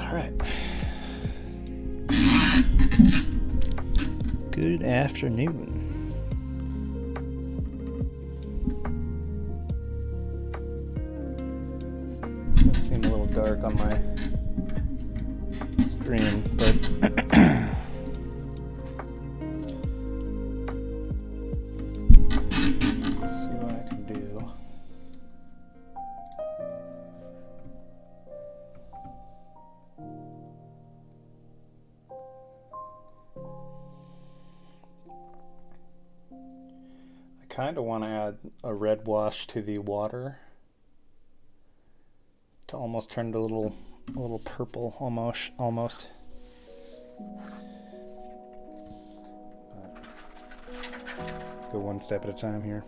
Alright. Good afternoon. This seems a little dark on my screen, but let's see what I can do. I kind of want to add a red wash to the water to almost turn it a little purple almost. Let's go one step at a time here.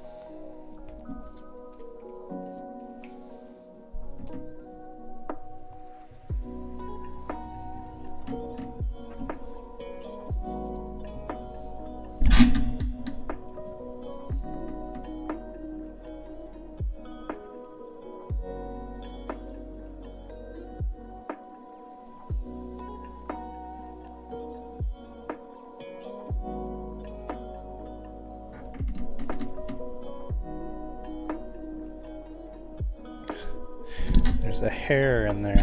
There's a hair in there.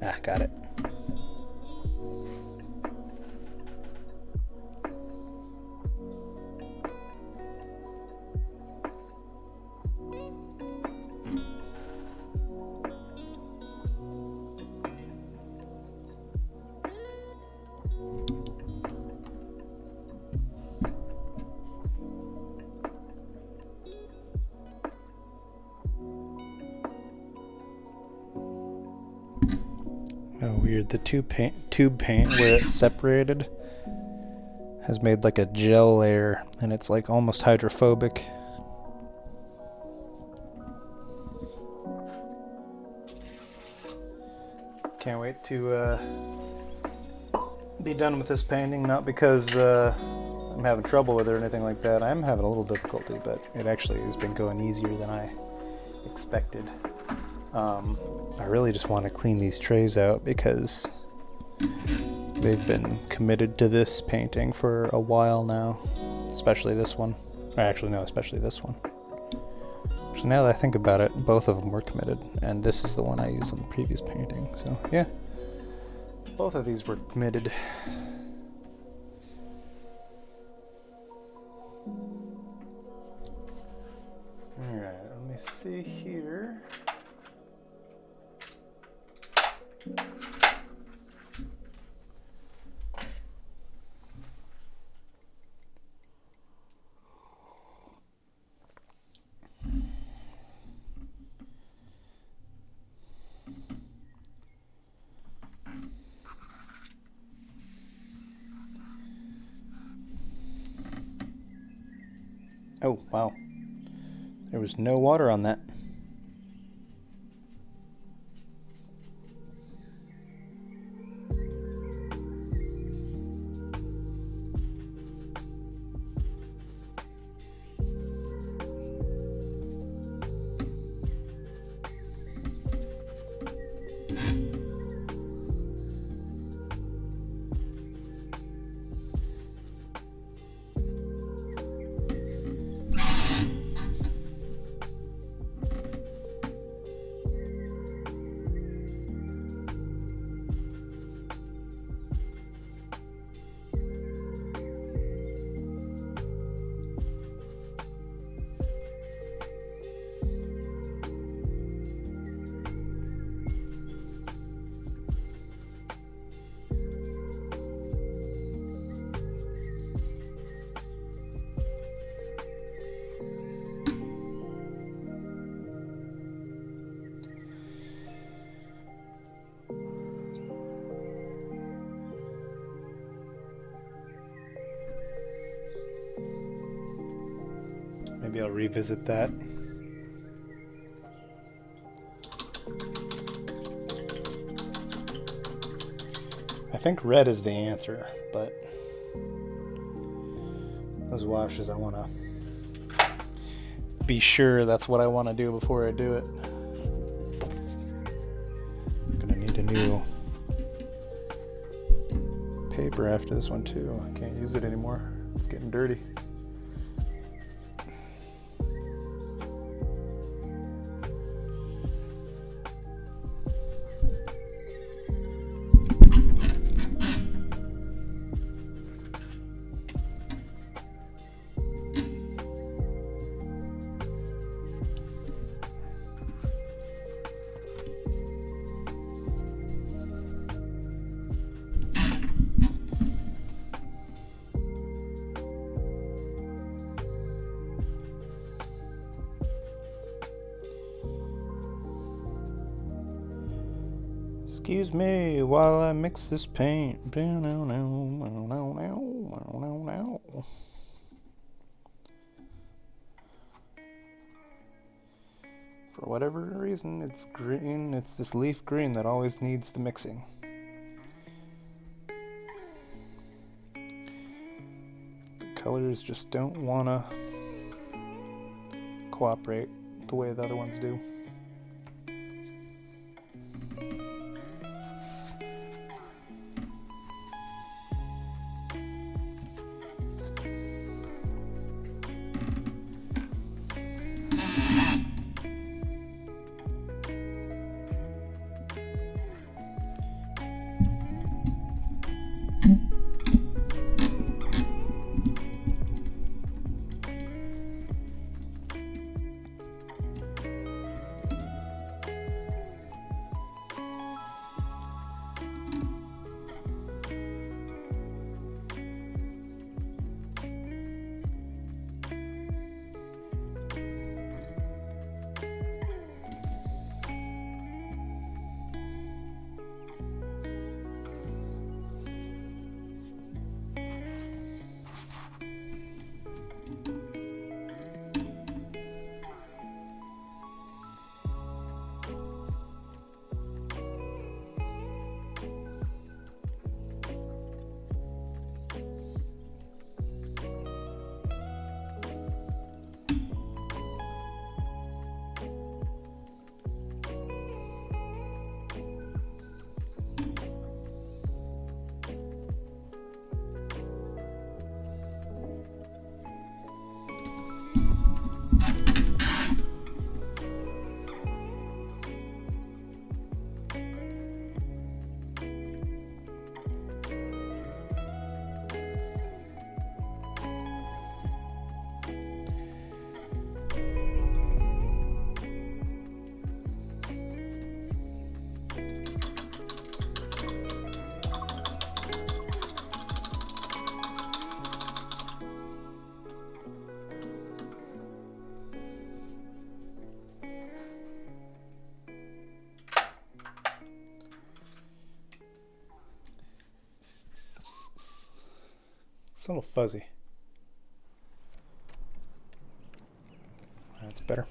Ah, got it. Oh, weird. The tube paint where it's separated has made like a gel layer, and it's like almost hydrophobic. Can't wait to be done with this painting, not because I'm having trouble with it or anything like that. I'm having a little difficulty, but it actually has been going easier than I expected. I really just want to clean these trays out because they've been committed to this painting for a while now, especially this one. Or actually, no, especially this one. So now that I think about it, both of them were committed, and this is the one I used in the previous painting. So yeah, both of these were committed. Alright, let me see here. Oh, wow. There was no water on that. Maybe I'll revisit that. I think red is the answer, but those washes, I want to be sure that's what I want to do before I do it. need a new paper after this one too. I can't use it anymore. It's getting dirty. Excuse me while I mix this paint. For whatever reason, it's green. It's this leaf green that always needs the mixing. The colors just don't want to cooperate the way the other ones do. It's a little fuzzy. That's better.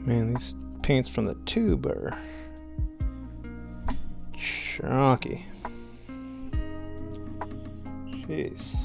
Man, these paints from the tube are chalky. Jeez.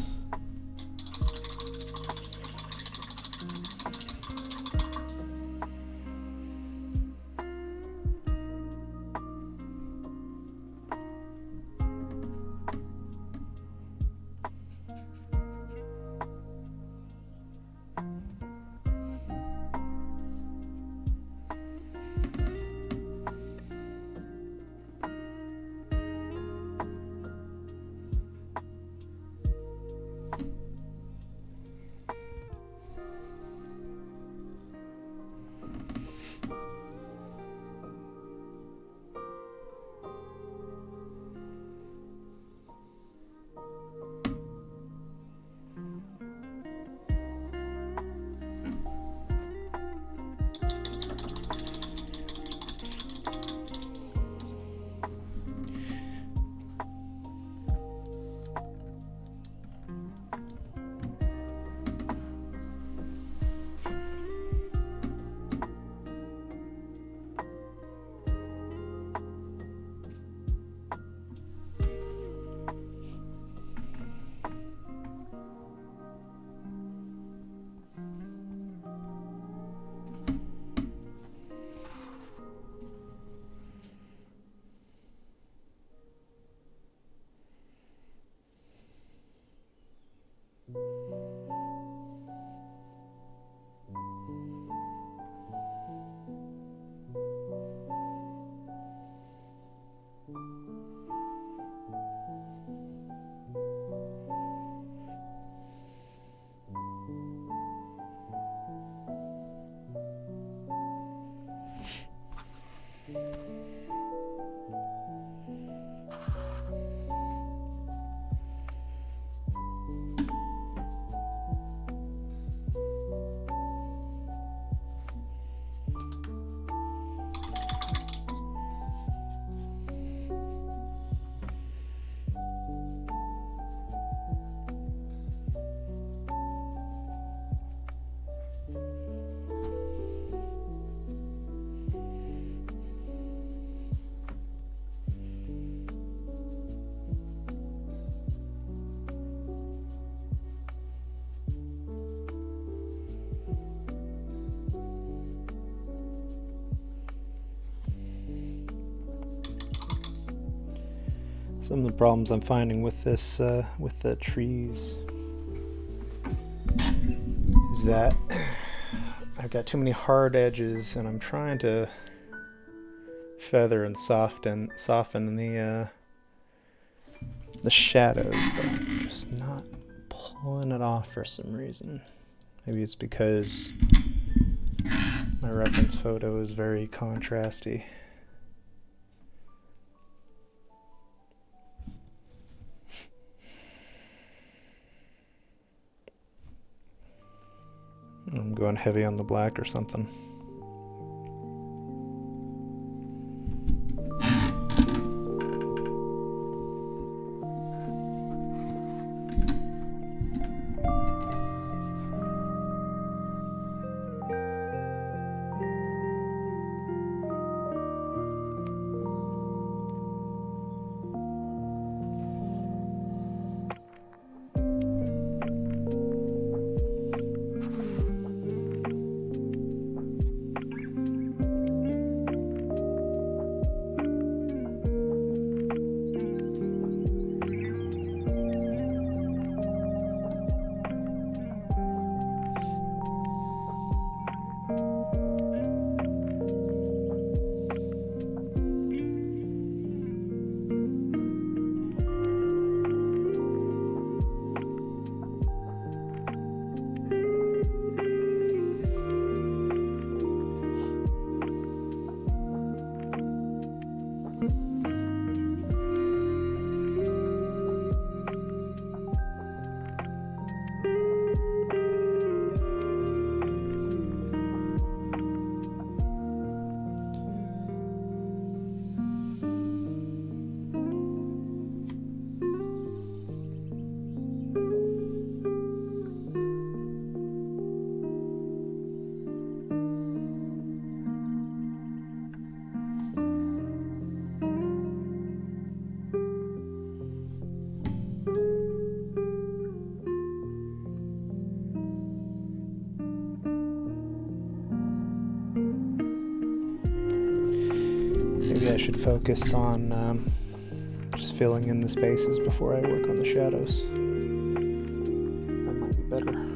Some of the problems I'm finding with this, with the trees, is that I've got too many hard edges, and I'm trying to feather and soften the shadows, but I'm just not pulling it off for some reason. Maybe it's because my reference photo is very contrasty. I'm going heavy on the black or something. I should focus on just filling in the spaces before I work on the shadows. That might be better.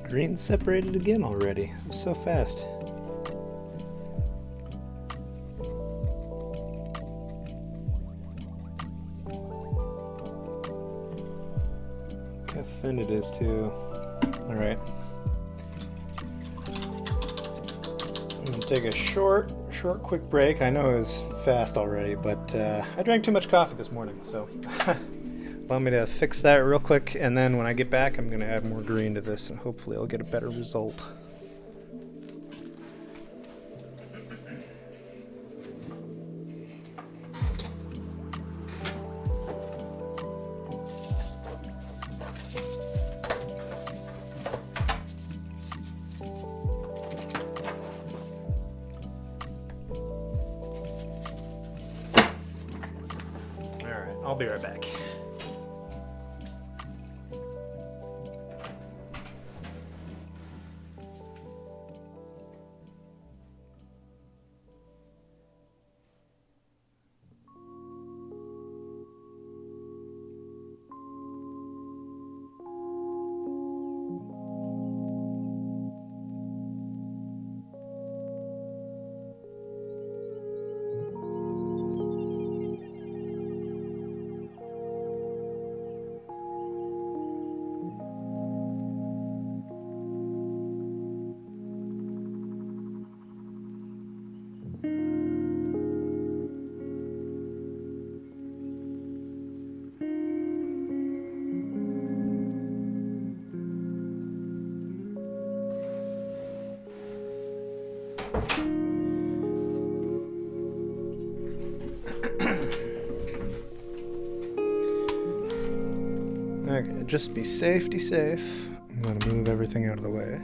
Green separated again already. It was so fast. Look how thin it is too. Alright. I'm gonna take a short quick break. I know it was fast already, but I drank too much coffee this morning, so allow me to fix that real quick, and then when I get back I'm going to add more green to this and hopefully I'll get a better result. Alright, I'll be right back. Okay, just be safety safe. I'm going to move everything out of the way.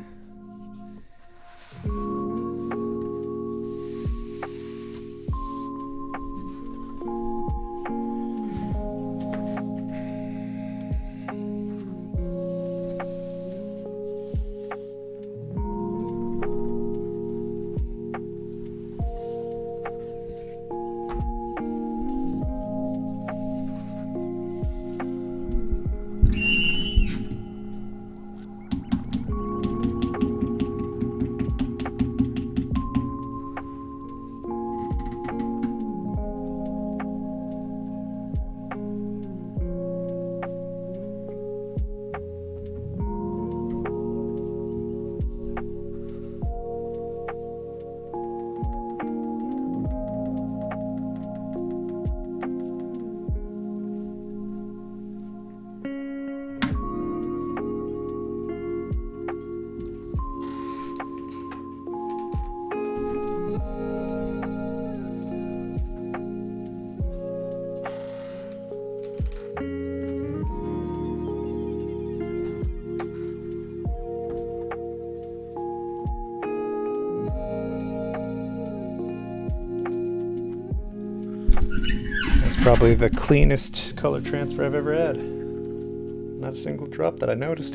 It's probably the cleanest color transfer I've ever had. Not a single drop that I noticed.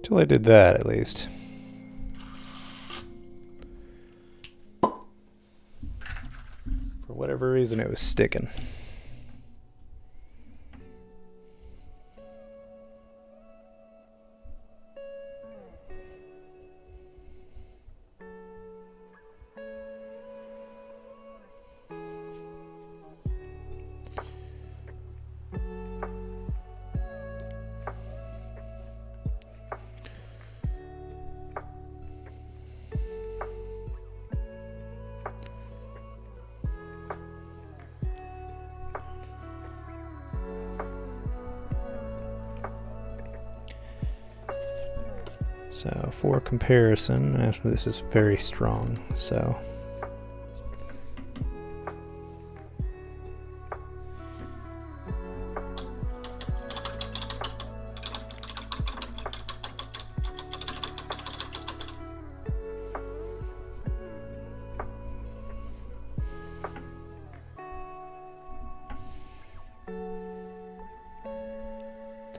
Till I did that, at least. For whatever reason, it was sticking. So for comparison, this is very strong, so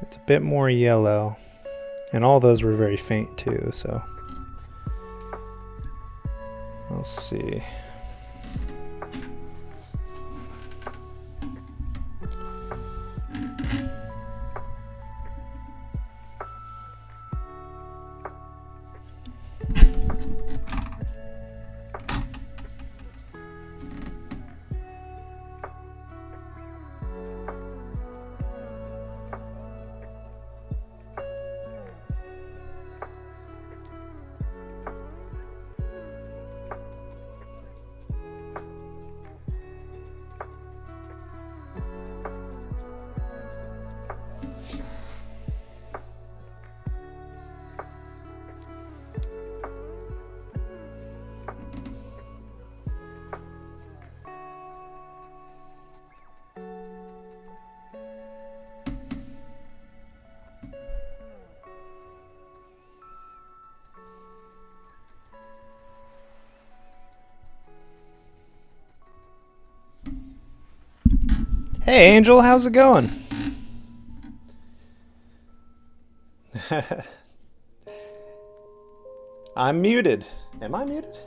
it's a bit more yellow. And all those were very faint too, so we'll see. Hey Angel, how's it going? I'm muted. Am I muted?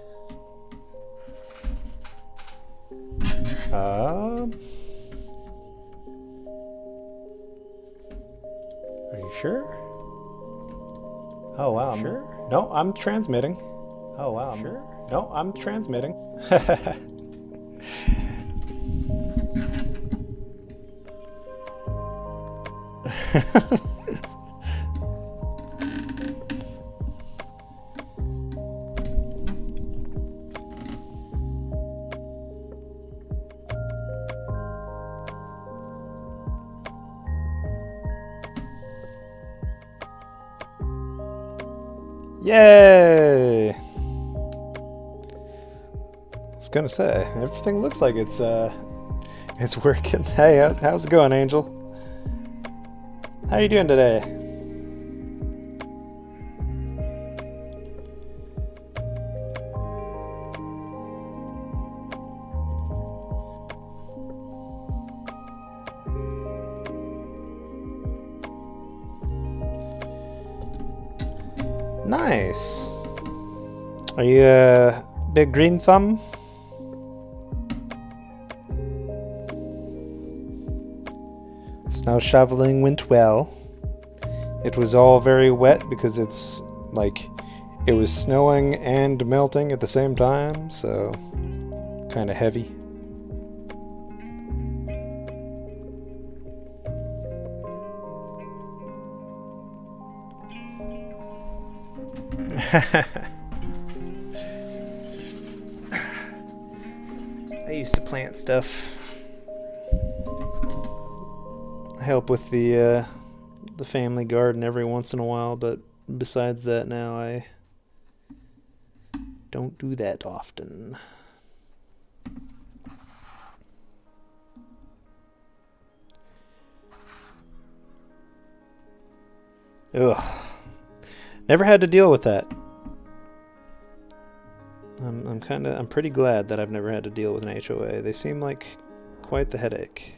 Are you sure? Oh wow, sure? No, I'm transmitting. Oh wow, sure? No, I'm transmitting. Yay! I was gonna say, everything looks like it's working. Hey, how's it going, Angel? How are you doing today? Nice. Are you a big green thumb? Snow shoveling went well. It was all very wet because it's like it was snowing and melting at the same time, so kind of heavy. I used to plant stuff. I help with the family garden every once in a while, but besides that now I don't do that often. Ugh. Never had to deal with that. I'm pretty glad that I've never had to deal with an HOA. They seem like quite the headache.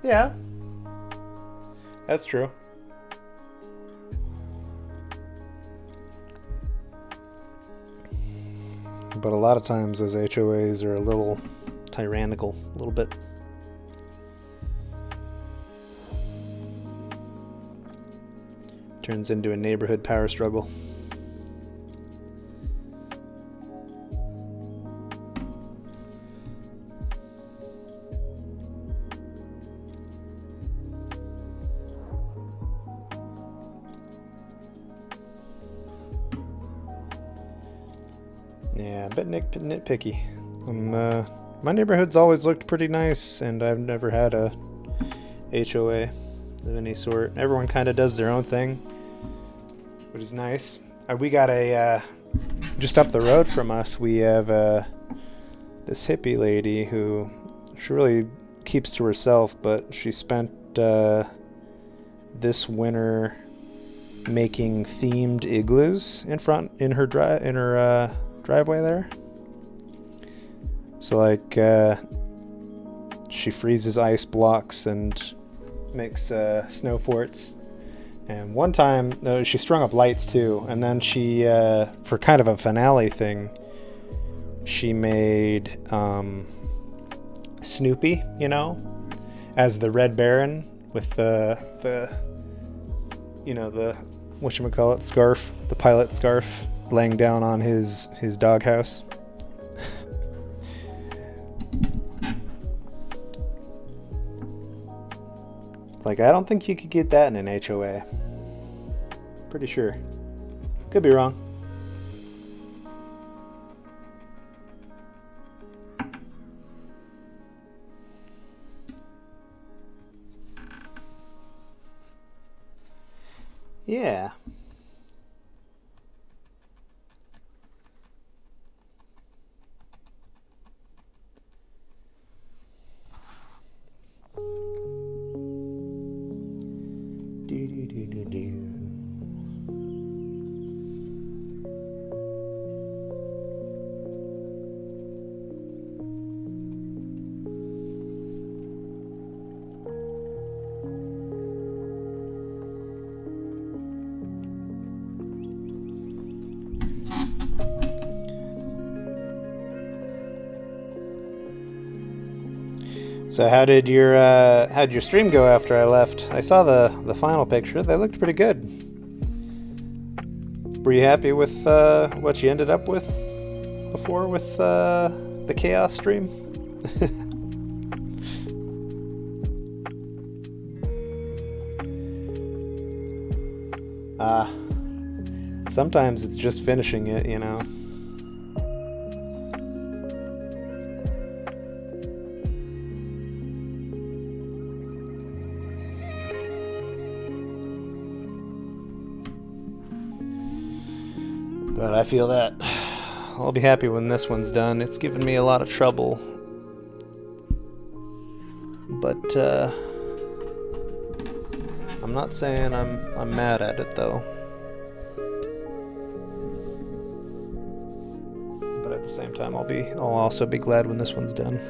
Yeah. That's true. But a lot of times those HOAs are a little tyrannical, a little bit. Turns into a neighborhood power struggle. Yeah, a bit nitpicky. My neighborhood's always looked pretty nice, and I've never had a HOA of any sort. Everyone kind of does their own thing, which is nice. We got just up the road from us, we have this hippie lady who, she really keeps to herself, but she spent this winter making themed igloos in her driveway there. So like she freezes ice blocks and makes snow forts. And one time she strung up lights too, and then she for kind of a finale thing, she made Snoopy, you know, as the Red Baron with the whatchamacallit scarf, the pilot scarf, laying down on his doghouse. Like, I don't think you could get that in an HOA. Pretty sure. Could be wrong. Yeah. So how'd your stream go after I left? I saw the final picture. They looked pretty good. Were you happy with what you ended up with before with the chaos stream? Sometimes it's just finishing it, you know. But I feel that I'll be happy when this one's done. It's given me a lot of trouble. But I'm not saying I'm mad at it though. But at the same time I'll also be glad when this one's done.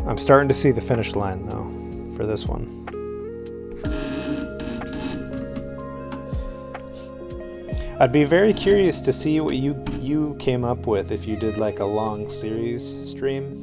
I'm starting to see the finish line though for this one. I'd be very curious to see what you came up with if you did like a long series stream.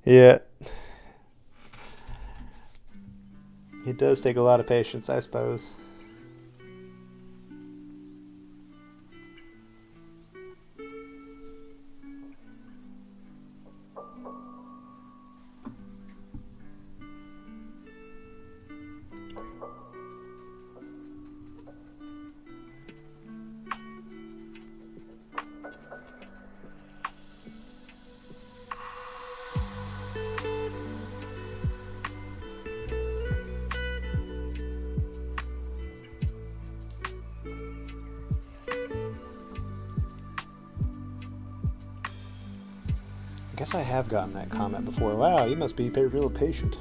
Yeah. It does take a lot of patience, I suppose. I guess I have gotten that comment before. Wow, you must be real patient.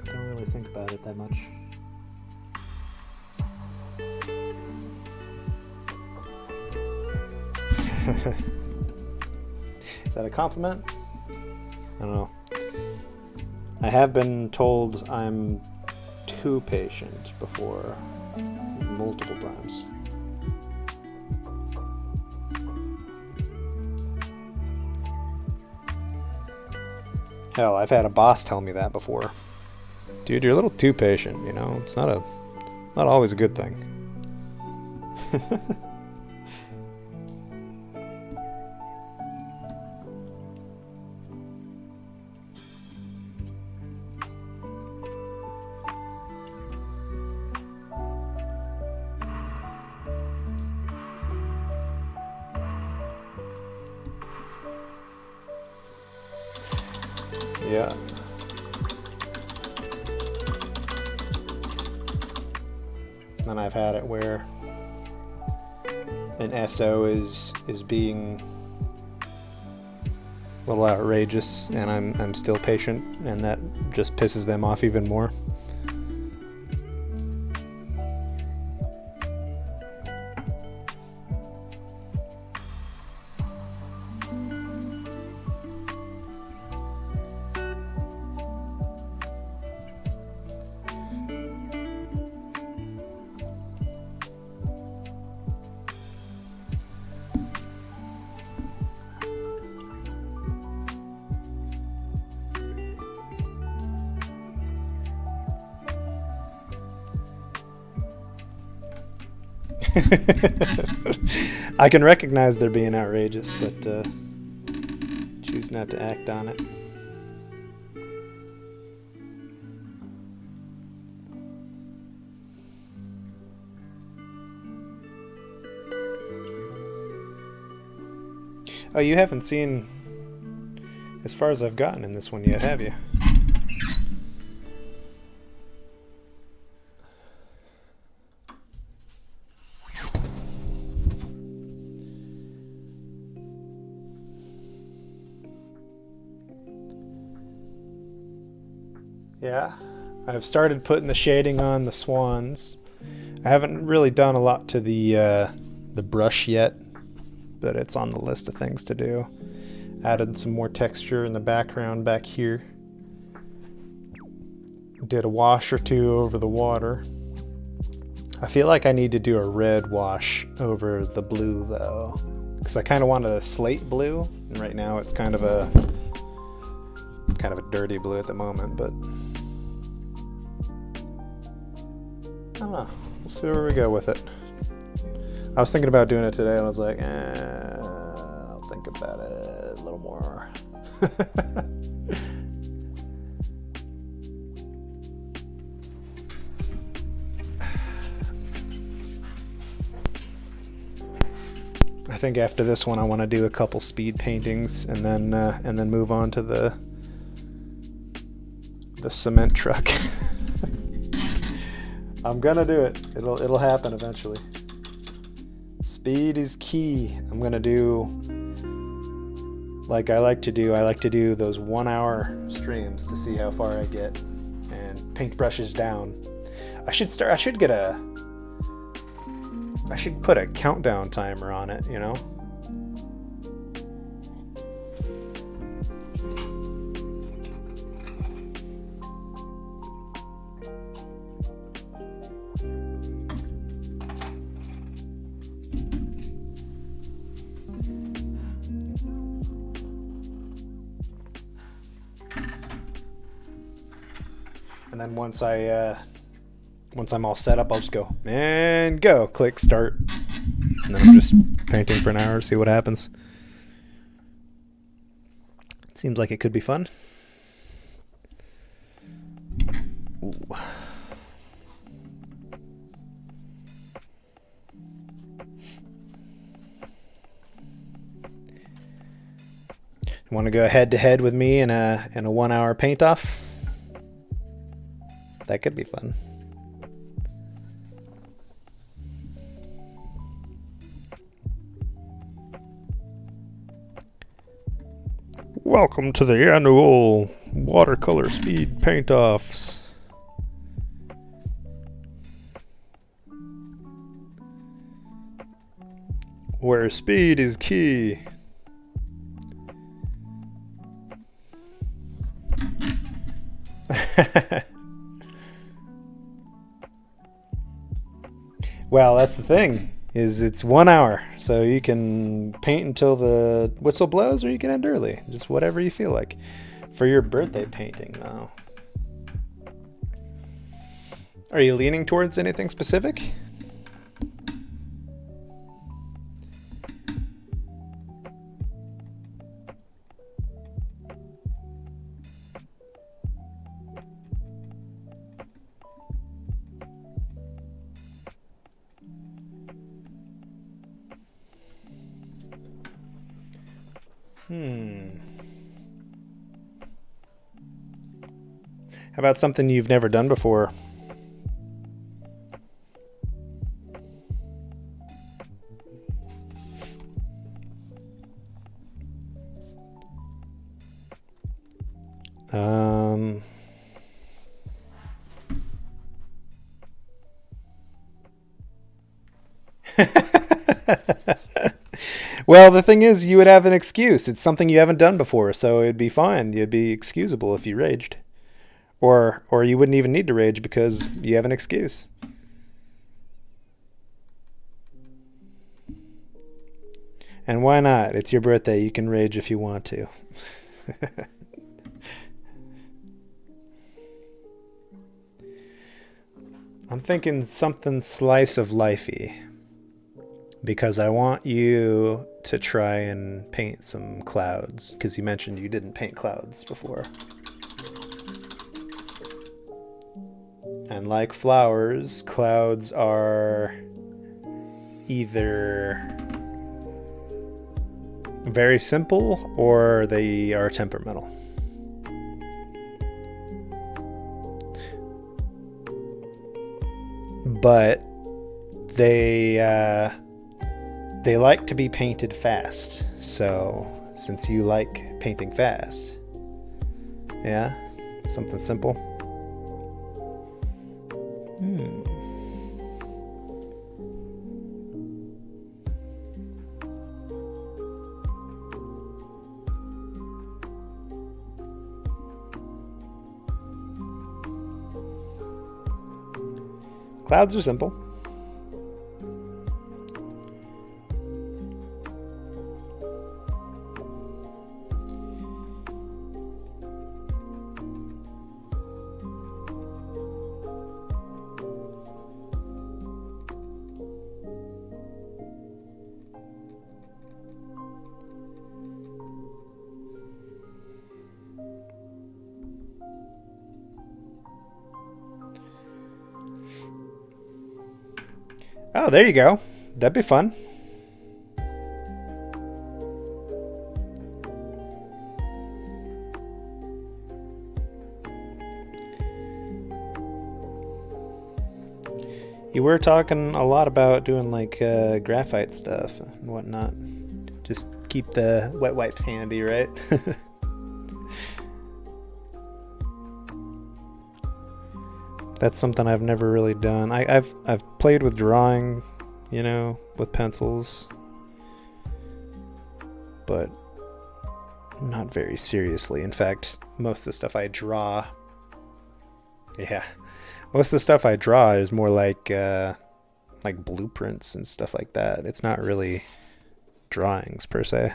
Don't really think about it that much. Is that a compliment? I don't know. I have been told I'm too patient before, multiple times. Hell, I've had a boss tell me that before. Dude, you're a little too patient, you know? It's not always a good thing. Yeah. Then I've had it where an SO is being a little outrageous, and I'm still patient, and that just pisses them off even more. I can recognize they're being outrageous, but choose not to act on it. Oh, you haven't seen as far as I've gotten in this one yet, have you? Yeah, I've started putting the shading on the swans. I haven't really done a lot to the brush yet, but it's on the list of things to do. Added some more texture in the background back here. Did a wash or two over the water. I feel like I need to do a red wash over the blue though, because I kind of wanted a slate blue, and right now it's kind of a dirty blue at the moment, but I don't know. We'll see where we go with it. I was thinking about doing it today, and I was like, I'll think about it a little more. I think after this one, I want to do a couple speed paintings, and then move on to the cement truck. I'm gonna do it. It'll happen eventually. Speed is key. I'm gonna do like I like to do. I like to do those 1 hour streams to see how far I get, and paintbrushes down. I should put a countdown timer on it, you know? And then once I'm all set up, I'll just go and go. Click start. And then I'm just painting for an hour, see what happens. It seems like it could be fun. Ooh. Want to go head to head with me in a 1 hour paint off? That could be fun. Welcome to the annual watercolor speed paint offs. Where speed is key. Well, that's the thing, is it's 1 hour, so you can paint until the whistle blows, or you can end early, just whatever you feel like. For your birthday painting, though, are you leaning towards anything specific? How about something you've never done before? Well, the thing is, you would have an excuse. It's something you haven't done before, so it'd be fine. You'd be excusable if you raged. Or you wouldn't even need to rage because you have an excuse. And why not? It's your birthday. You can rage if you want to. I'm thinking something slice of lifey, because I want you to try and paint some clouds, because you mentioned you didn't paint clouds before. And like flowers, clouds are either very simple or they are temperamental. But they like to be painted fast. So since you like painting fast, yeah, something simple. Clouds are simple. Oh, there you go. That'd be fun. You were talking a lot about doing like graphite stuff and whatnot. Just keep the wet wipes handy, right? That's something I've never really done. I've played with drawing, you know, with pencils, but not very seriously. In fact, most of the stuff I draw, most of the stuff I draw is more like blueprints and stuff like that. It's not really drawings per se.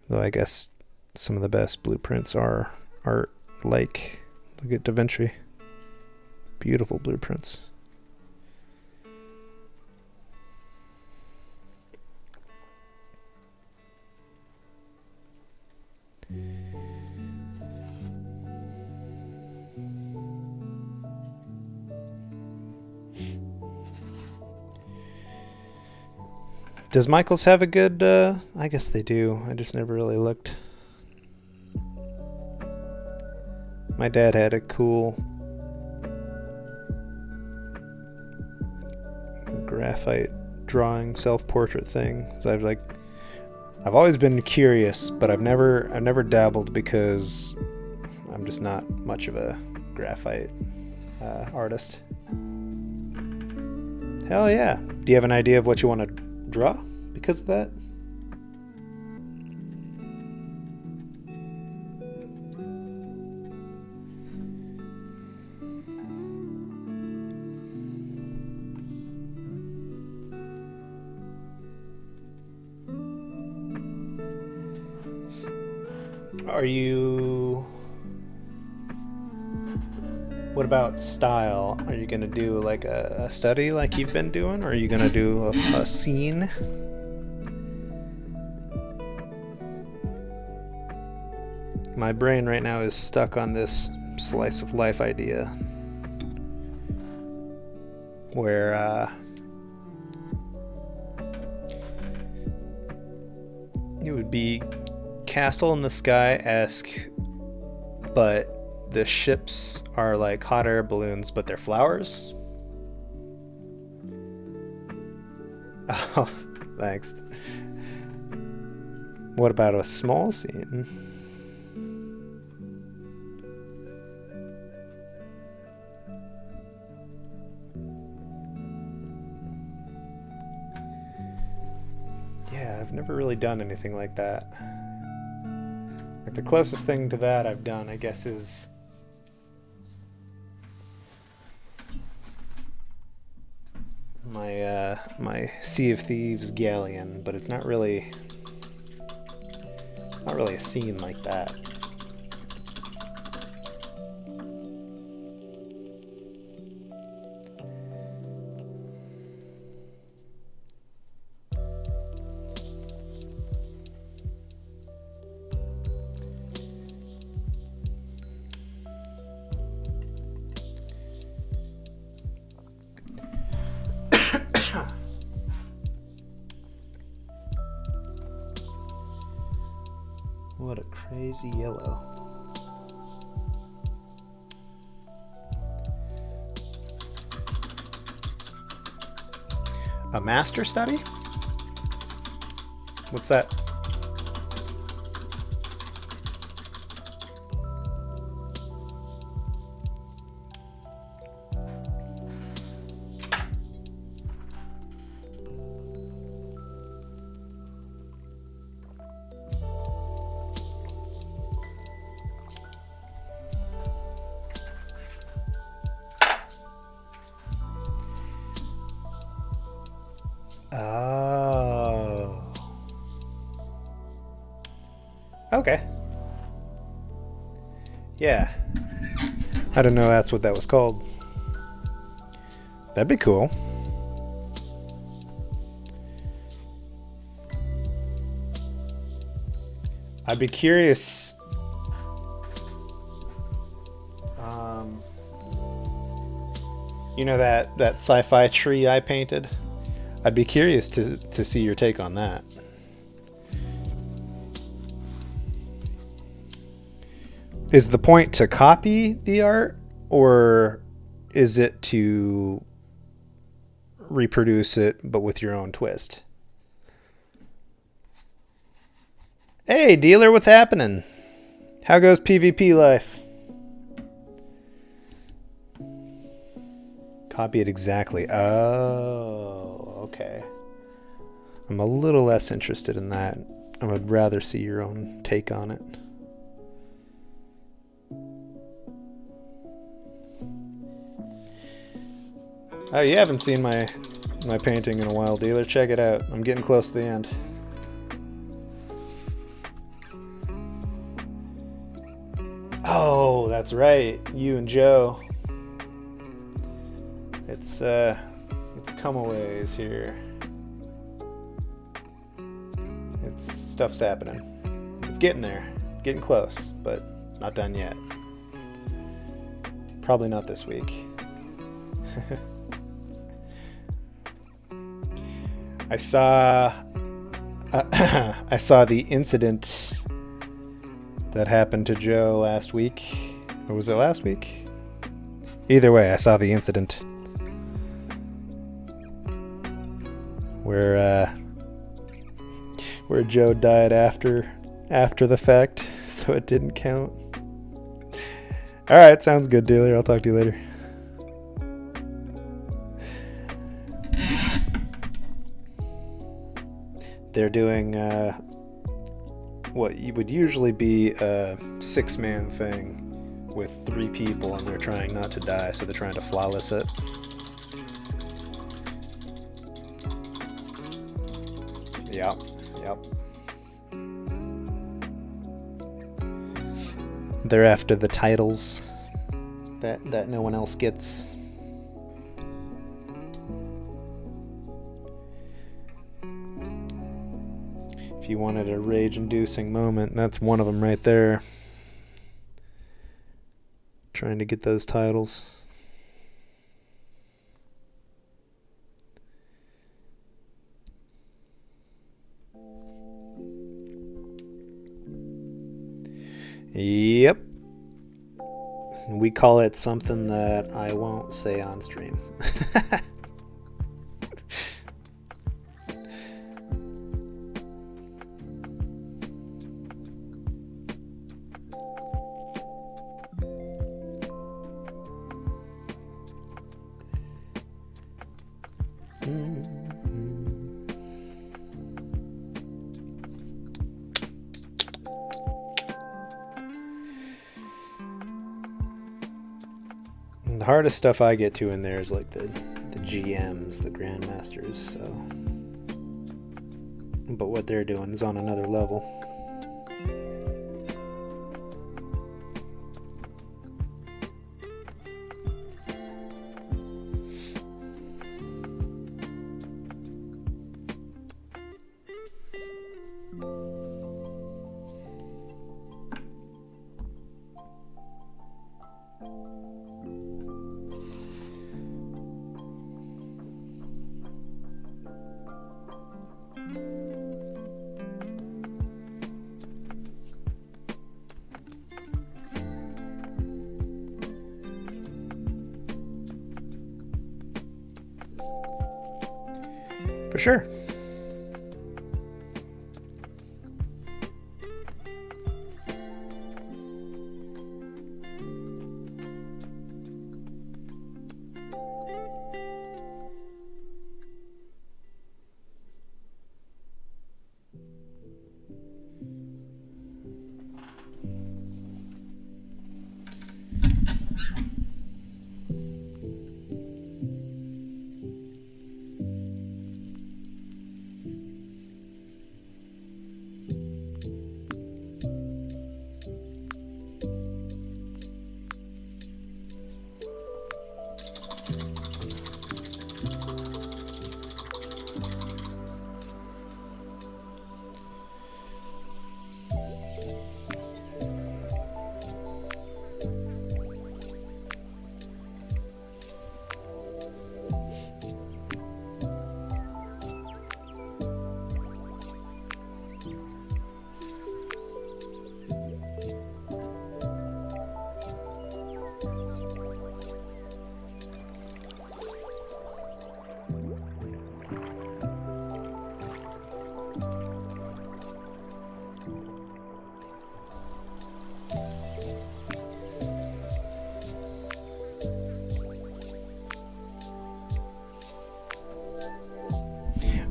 Though I guess some of the best blueprints are art. lake. Look at Da Vinci. Beautiful blueprints. Does Michaels have a good, I guess they do. I just never really looked. My dad had a cool graphite drawing self-portrait thing. So I've always been curious, but I've never dabbled because I'm just not much of a graphite artist. Hell yeah. Do you have an idea of what you want to draw because of that? Are you... What about style? Are you going to do like a study like you've been doing? Or are you going to do a scene? My brain right now is stuck on this slice of life idea where it would be Castle in the Sky-esque, but the ships are like hot air balloons, but they're flowers. Oh, thanks. What about a small scene? Yeah, I've never really done anything like that. Like the closest thing to that I've done, I guess, is my Sea of Thieves galleon, but it's not really a scene like that. What a crazy yellow. A master study? What's that? Oh. Okay. Yeah. I didn't know that's what that was called. That'd be cool. I'd be curious. You know that sci-fi tree I painted? I'd be curious to see your take on that. Is the point to copy the art, or is it to reproduce it but with your own twist? Hey, dealer, what's happening? How goes PvP life? Copy it exactly. Oh, okay. I'm a little less interested in that. I would rather see your own take on it. Oh, you haven't seen my painting in a while, dealer. Check it out. I'm getting close to the end. Oh, that's right. You and Joe. It's come a ways here. Stuff's happening. It's getting there. Getting close, but not done yet. Probably not this week. I saw the incident that happened to Joe last week. Or was it last week? Either way, I saw the incident where Joe died after the fact, so it didn't count. All right, sounds good, dealer. I'll talk to you later. They're doing what would usually be a 6-man thing with 3 people, and they're trying not to die, so they're trying to flawless it. Yep. They're after the titles that no one else gets. If you wanted a rage-inducing moment, that's one of them right there. Trying to get those titles. Yep. We call it something that I won't say on stream. The hardest stuff I get to in there is like the GMs, the Grandmasters, so. But what they're doing is on another level. For sure.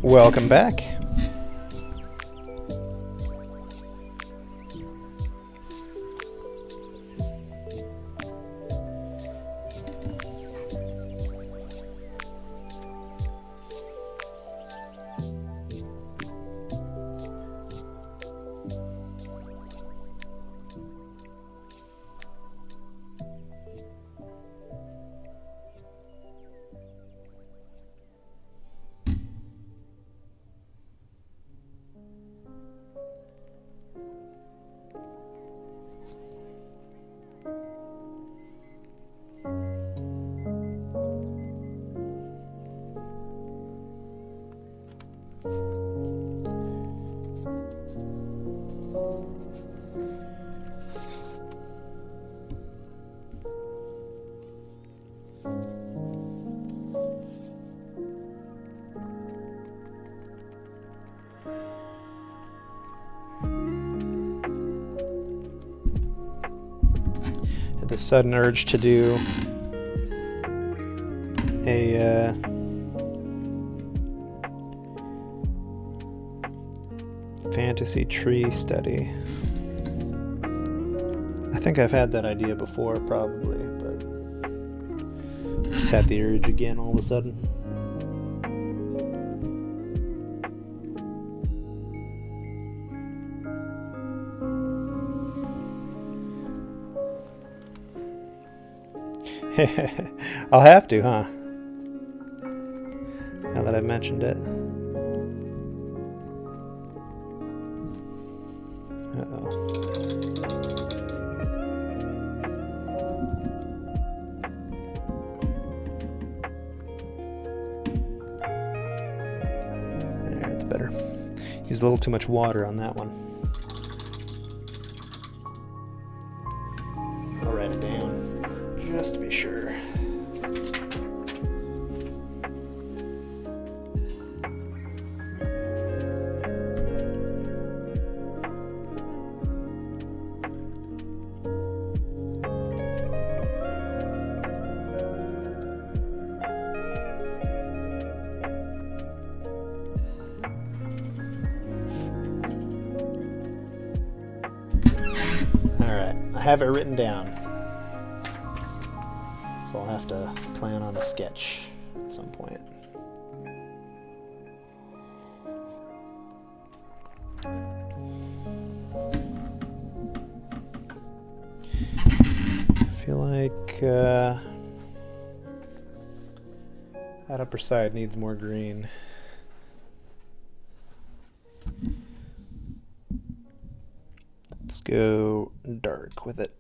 Welcome back. a sudden urge to do a fantasy tree study. I think I've had that idea before, probably, but just had the urge again all of a sudden. I'll have to, huh? Now that I've mentioned it. Uh-oh. There, it's better. Used a little too much water on that one. I'll write it down just to be sure. I have it written down, so I'll have to plan on a sketch at some point. I feel like that upper side needs more green. Let's go dark with it.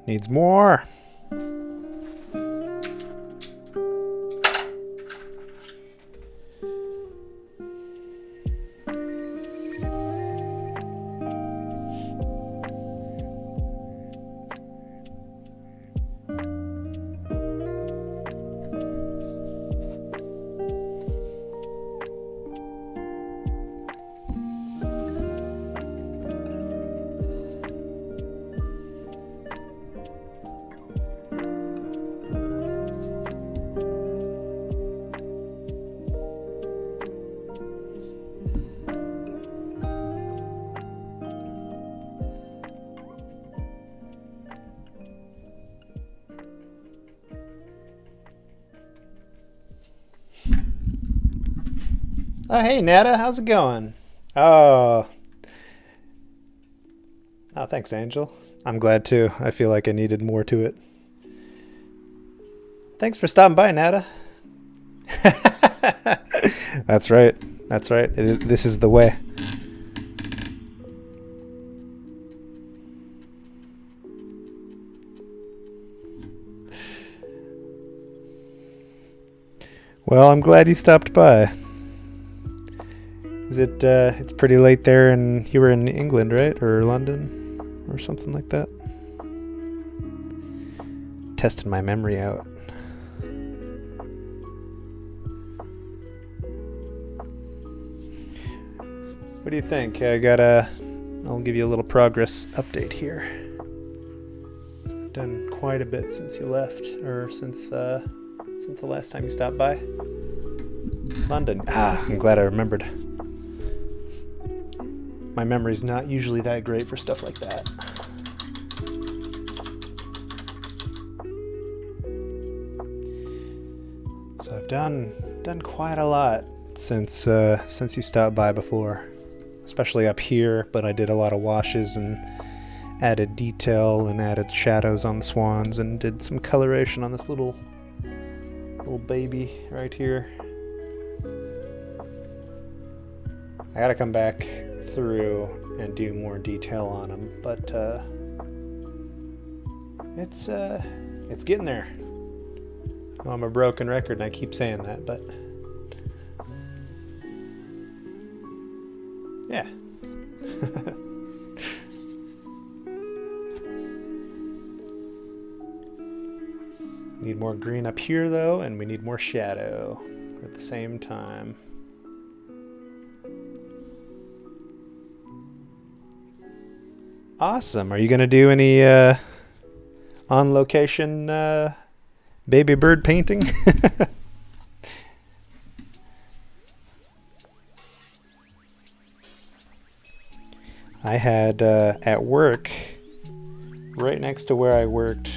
Needs more. Oh, hey, Nada, how's it going? Oh, thanks, Angel. I'm glad too. I feel like I needed more to it. Thanks for stopping by, Nada. That's right. That's right. This is the way. Well, I'm glad you stopped by. Is it, it's pretty late there, and you were in England, right? Or London? Or something like that? Testing my memory out. What do you think? I'll give you a little progress update here. Done quite a bit since you left, or since the last time you stopped by. London. I'm glad I remembered. My memory's not usually that great for stuff like that. So I've done quite a lot since you stopped by before, especially up here. But I did a lot of washes and added detail and added shadows on the swans and did some coloration on this little baby right here. I gotta come back through and do more detail on them, but it's getting there. Well, I'm a broken record and I keep saying that, but yeah. Need more green up here though, and we need more shadow at the same time. Awesome. Are you going to do any on location baby bird painting? I had at work, right next to where I worked,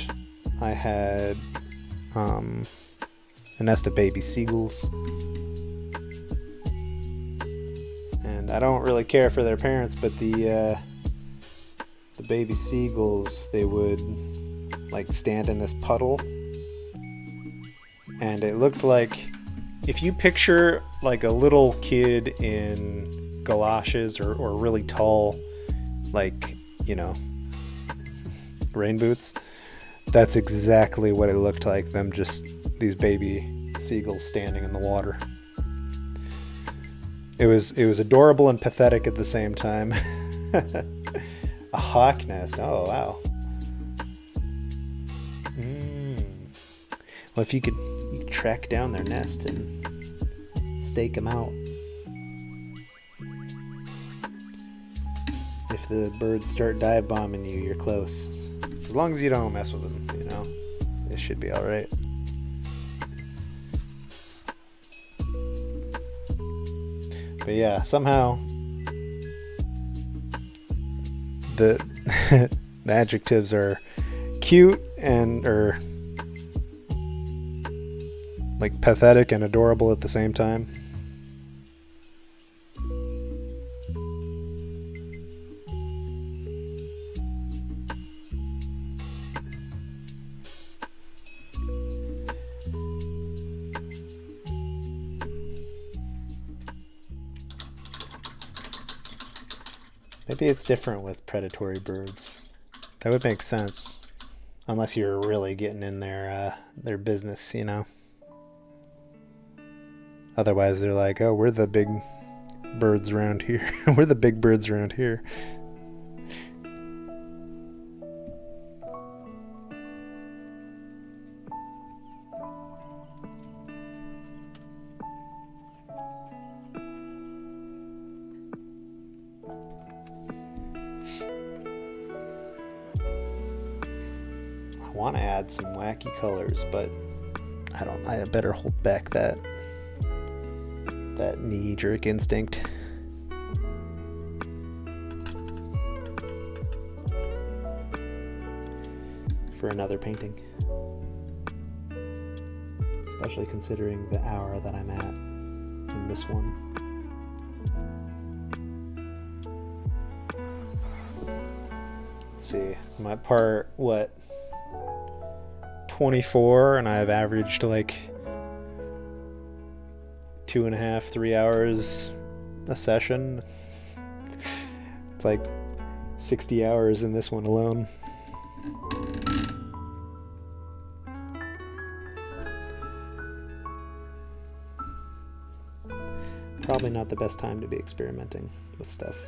I had a nest of baby seagulls. And I don't really care for their parents, but the baby seagulls, they would like stand in this puddle, and it looked like, if you picture like a little kid in galoshes or really tall, like, you know, rain boots, that's exactly what it looked like, them just these baby seagulls standing in the water. It was adorable and pathetic at the same time. A hawk nest. Oh, wow. Well, if you could track down their nest and stake them out. If the birds start dive bombing you, you're close. As long as you don't mess with them, you know, it should be all right. But yeah, somehow the the adjectives are cute and or like pathetic and adorable at the same time. Maybe it's different with predatory birds. That would make sense, unless you're really getting in their business, you know. Otherwise, they're like, "Oh, we're the big birds around here. We're the big birds around here." I want to add some wacky colors, but I better hold back that knee-jerk instinct. For another painting. Especially considering the hour that I'm at in this one. Let's see, I'm at part, 24, and I've averaged like 2.5, 3 hours a session. It's like 60 hours in this one alone. Probably not the best time to be experimenting with stuff.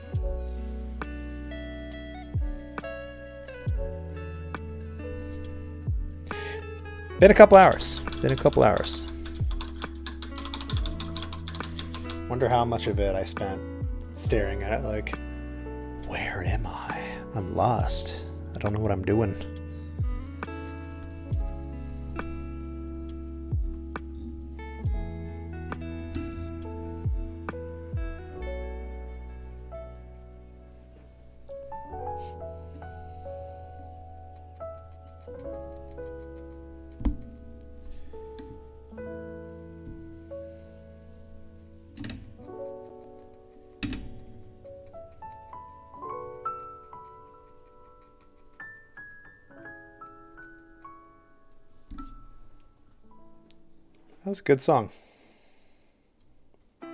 Been a couple hours. Wonder how much of it I spent staring at it like, where am I? I'm lost. I don't know what I'm doing. That was a good song. I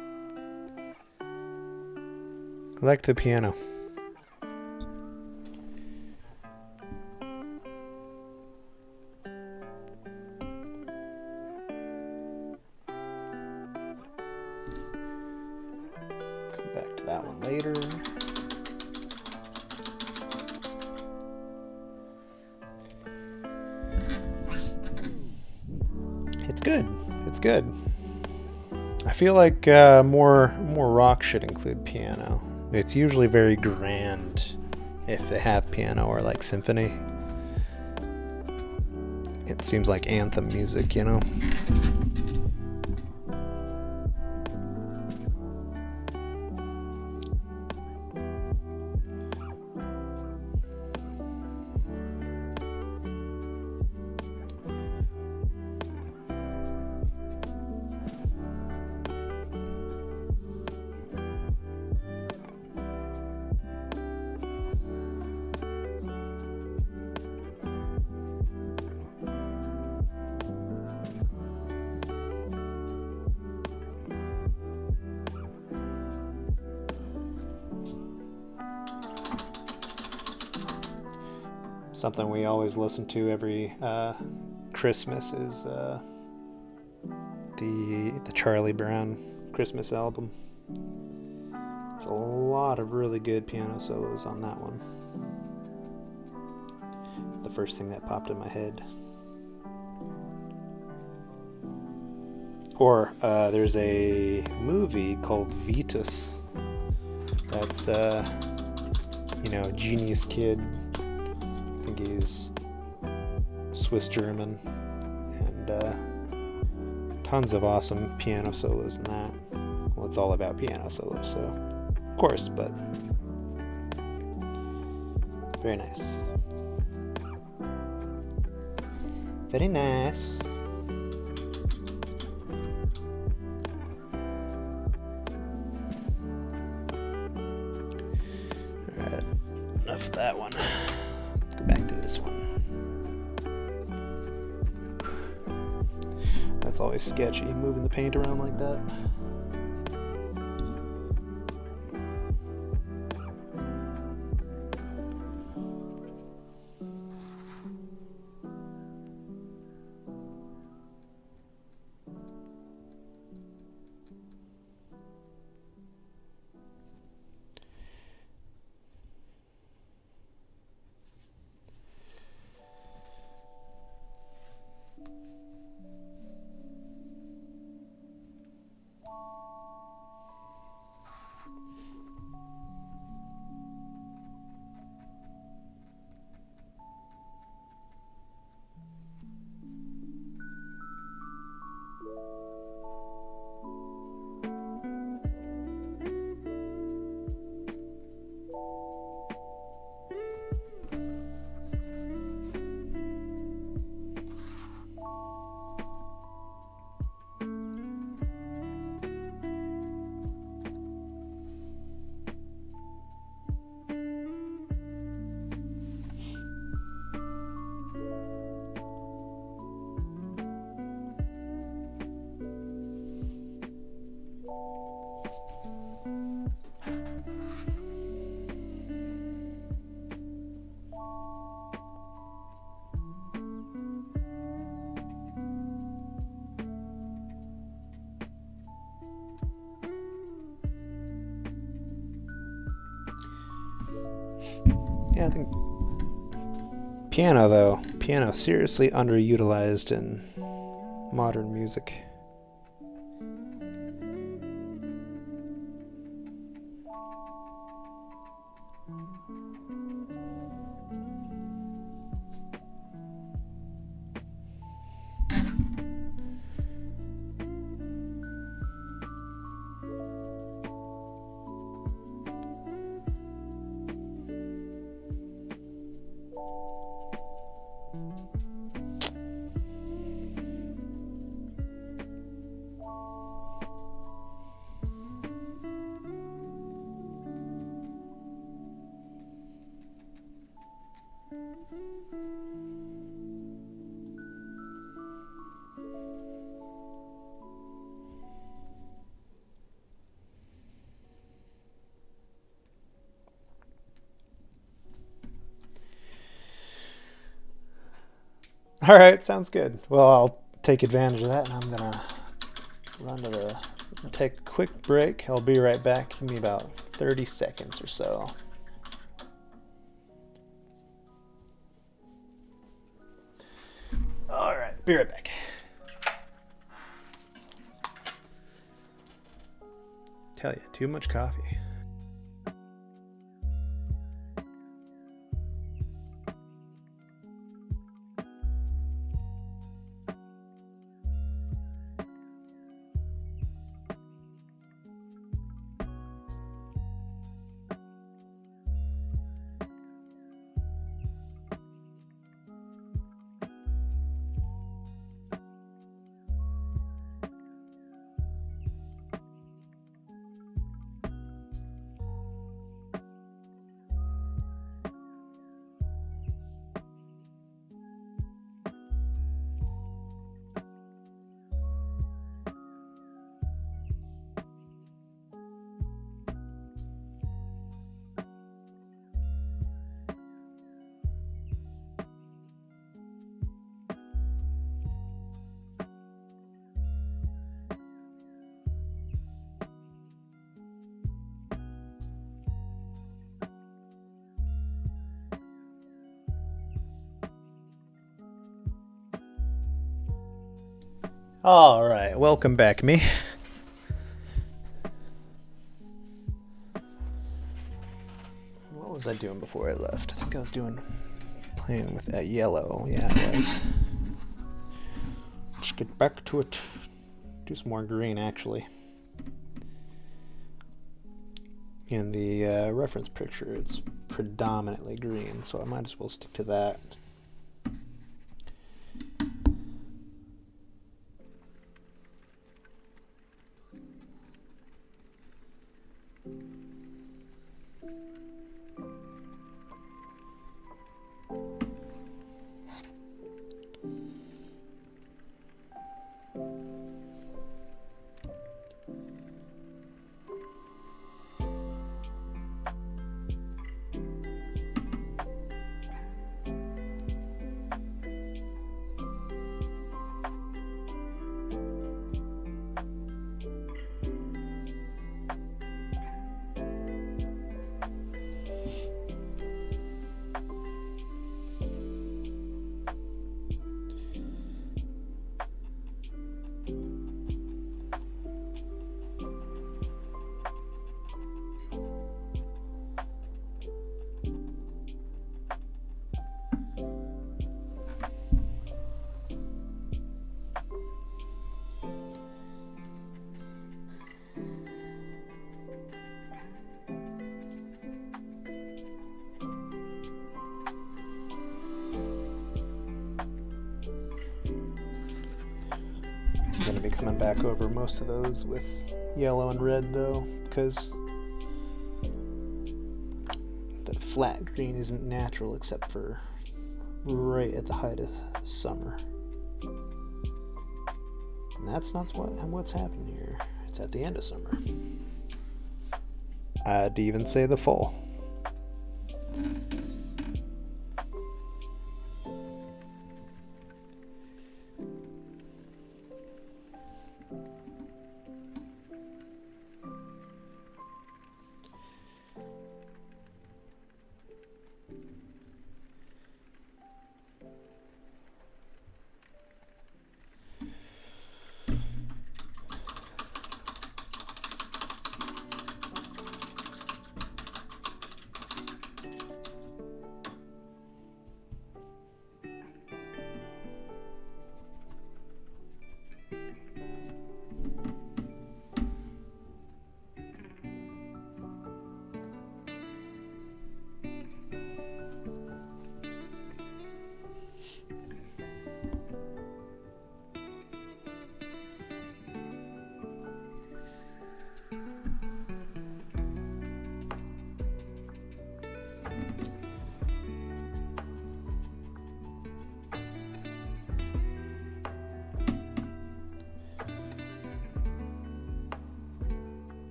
liked the piano. Come back to that one later. It's good. It's good. I feel like more rock should include piano. It's usually very grand if they have piano or like symphony. It seems like anthem music, you know? Something we always listen to every Christmas is the Charlie Brown Christmas album. There's a lot of really good piano solos on that one. The first thing that popped in my head. Or there's a movie called Vitus. That's genius kid. I think he's Swiss German, and tons of awesome piano solos in that. Well, it's all about piano solos, so of course, but very nice. Very nice. Alright, enough of that one. Let's go back to this one. That's always sketchy, moving the paint around like that. Yeah, I think piano, though. Piano, seriously underutilized in modern music. All right, sounds good. Well, I'll take advantage of that, and I'm gonna take a quick break. I'll be right back. Give me about 30 seconds or so. All right, be right back. Tell you, too much coffee. All right, welcome back, me. What was I doing before I left? I think I was playing with that yellow. Yeah, I was. Let's get back to it. Do some more green, actually. In the reference picture, it's predominantly green, so I might as well stick to that. I'm going to be coming back over most of those with yellow and red, though, because the flat green isn't natural except for right at the height of summer. And that's not what's happening here. It's at the end of summer. I'd even say the fall.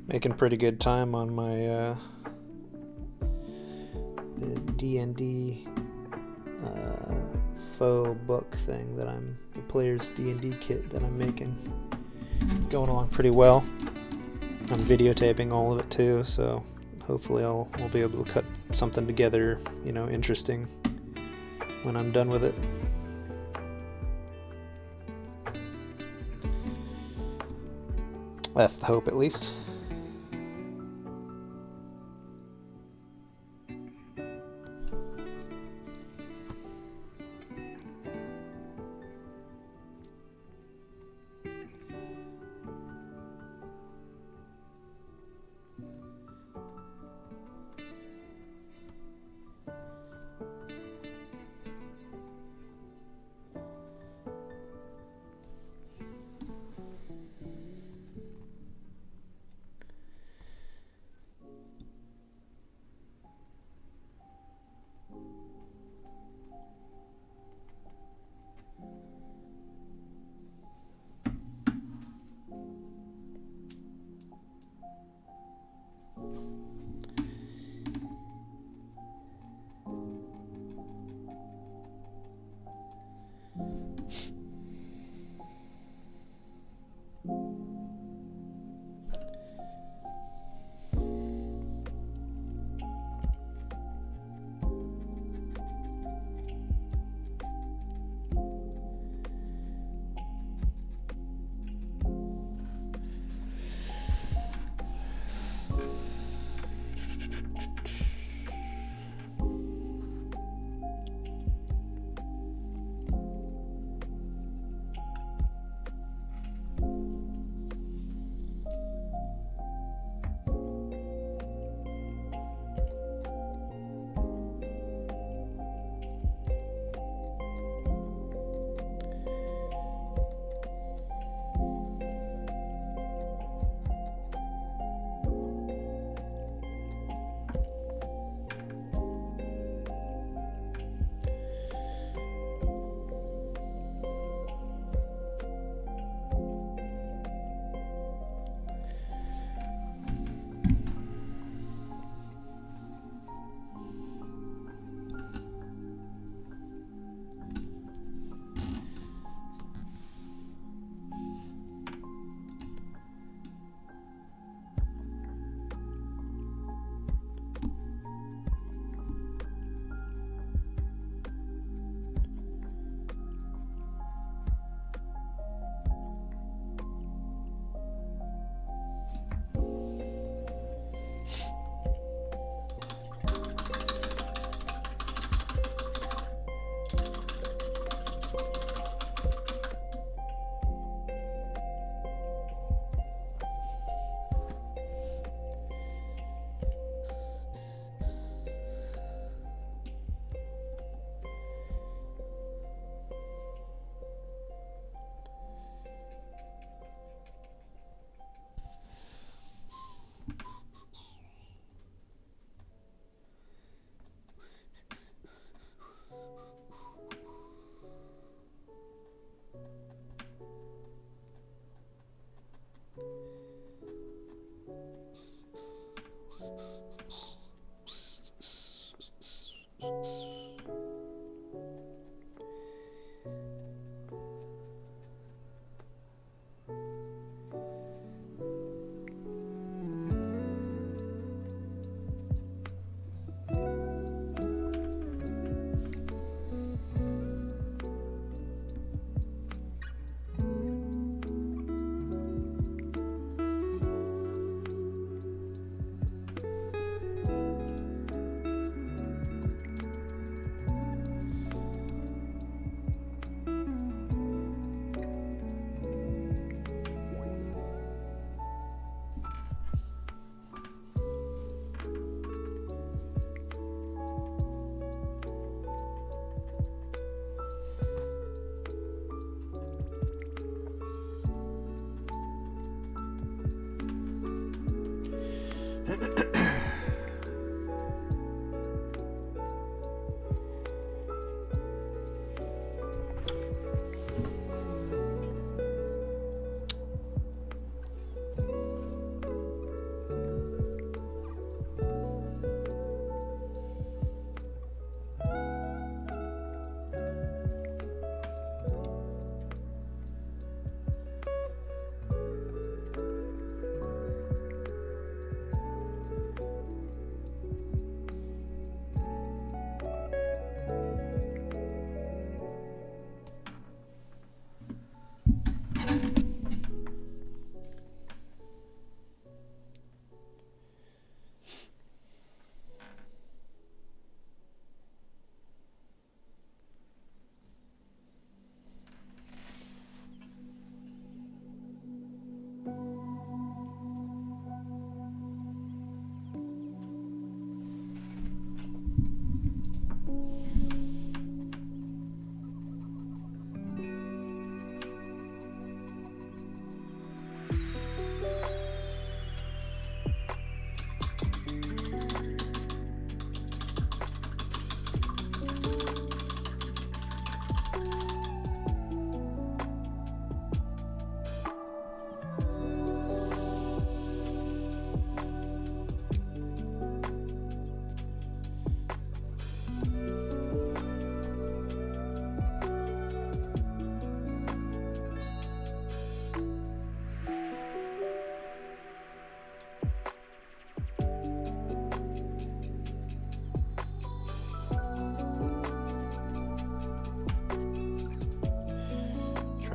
Making pretty good time on my the D&D faux book thing that the player's D&D kit that I'm making. It's going along pretty well. I'm videotaping all of it too, so hopefully I'll be able to cut something together, interesting when I'm done with it. That's the hope, at least.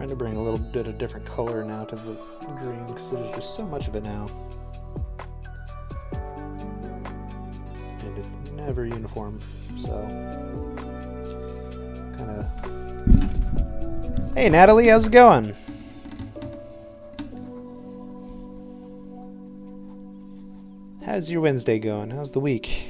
Trying to bring a little bit of different color now to the green because there's just so much of it now. And it's never uniform, so kind of... Hey Natalie, how's it going? How's your Wednesday going? How's the week?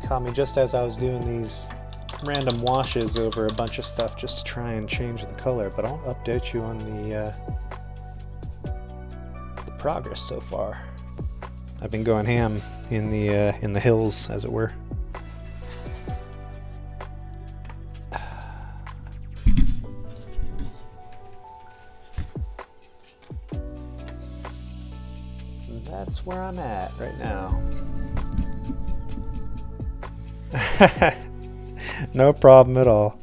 Caught me just as I was doing these random washes over a bunch of stuff just to try and change the color, but I'll update you on the progress so far. I've been going ham in the hills, as it were. That's where I'm at right now. No problem at all.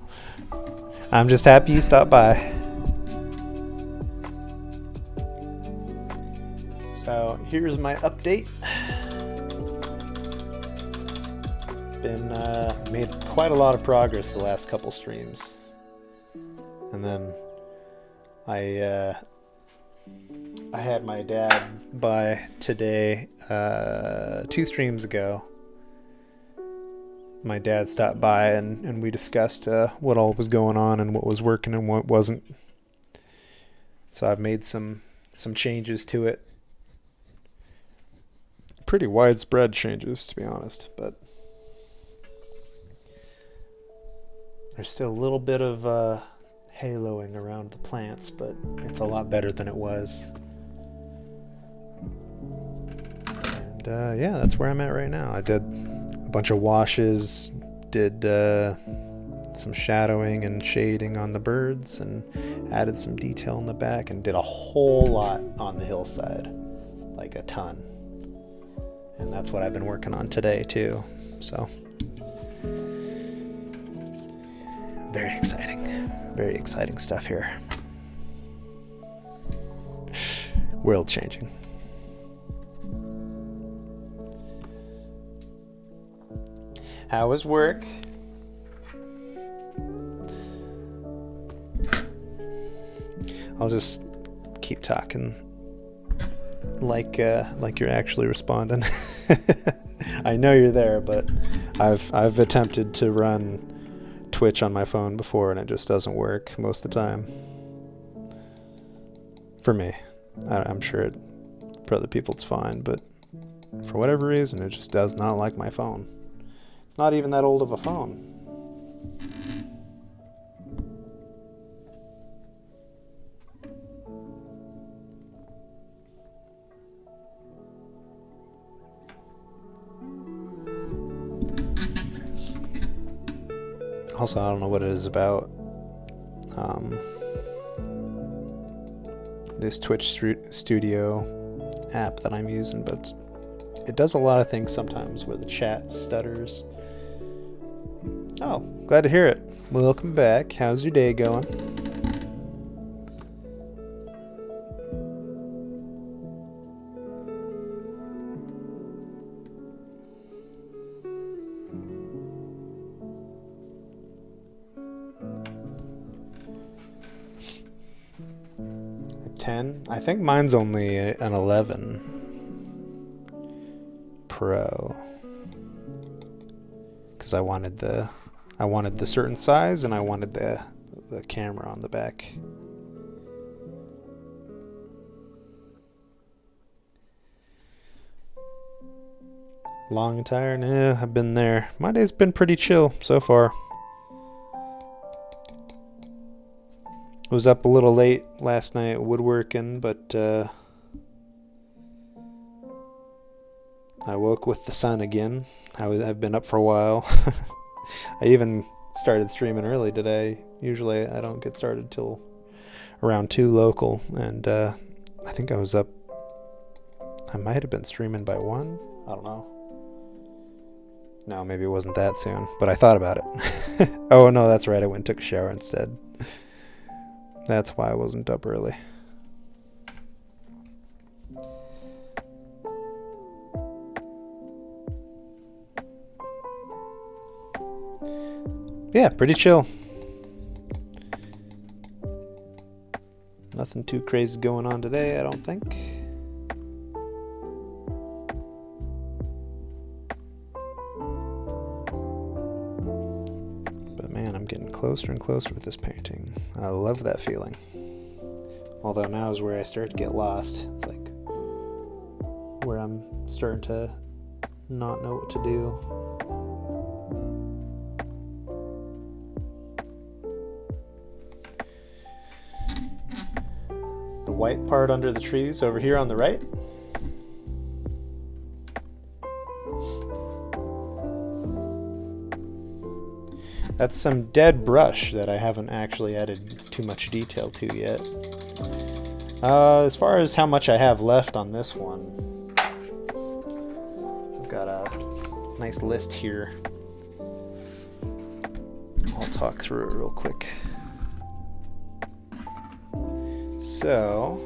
I'm just happy you stopped by. So here's my update. Been made quite a lot of progress the last couple streams, and then I had my dad by today 2 streams ago. My dad stopped by and we discussed what all was going on and what was working and what wasn't. So I've made some changes to it. Pretty widespread changes, to be honest, but there's still a little bit of haloing around the plants, but it's a lot better than it was. And yeah, that's where I'm at right now. I did a bunch of washes, did some shadowing and shading on the birds, and added some detail in the back, and did a whole lot on the hillside, like a ton. And that's what I've been working on today too, so very exciting stuff here. World changing. How was work? I'll just keep talking like you're actually responding. I know you're there, but I've attempted to run Twitch on my phone before and it just doesn't work most of the time. For me. I'm sure for other people it's fine, but for whatever reason it just does not like my phone. It's not even that old of a phone. Also, I don't know what it is about this Twitch Studio app that I'm using, but it does a lot of things sometimes where the chat stutters. Oh, glad to hear it. Welcome back. How's your day going? A 10? I think mine's only an 11 Pro. Because I wanted the certain size, and I wanted the camera on the back. Long and tired? Yeah, I've been there. My day's been pretty chill so far. I was up a little late last night woodworking, but I woke with the sun again. I've been up for a while. I even started streaming early today. Usually I don't get started till around 2 local, and I think I was up. I might have been streaming by 1. I don't know. No, maybe it wasn't that soon, but I thought about it. Oh, no, that's right. I went and took a shower instead. That's why I wasn't up early. Yeah, pretty chill. Nothing too crazy going on today, I don't think. But man, I'm getting closer and closer with this painting. I love that feeling. Although now is where I start to get lost. It's like where I'm starting to not know what to do. The white part under the trees over here on the right. That's some dead brush that I haven't actually added too much detail to yet. As far as how much I have left on this one, I've got a nice list here. I'll talk through it real quick. So,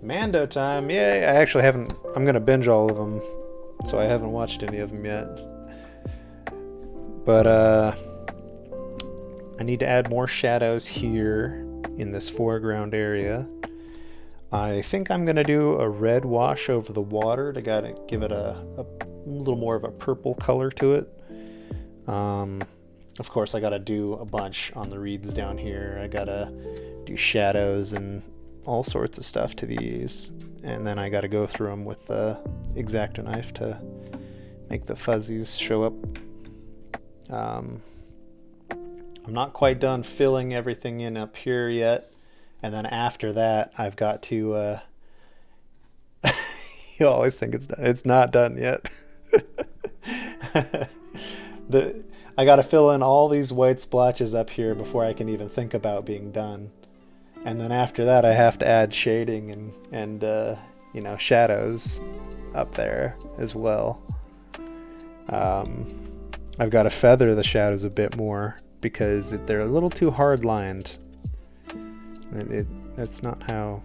Mando time, yay! I actually haven't, I'm gonna binge all of them, so I haven't watched any of them yet. But I need to add more shadows here in this foreground area. I think I'm gonna do a red wash over the water to give it a little more of a purple color to it. Of course, I gotta do a bunch on the reeds down here. I gotta do shadows and all sorts of stuff to these, and then I gotta go through them with the X-Acto knife to make the fuzzies show up. I'm not quite done filling everything in up here yet, and then after that I've got to you always think it's done. It's not done yet. I gotta fill in all these white splotches up here before I can even think about being done. And then after that, I have to add shading and you know, shadows up there as well. I've got to feather the shadows a bit more because they're a little too hard lined. That's not how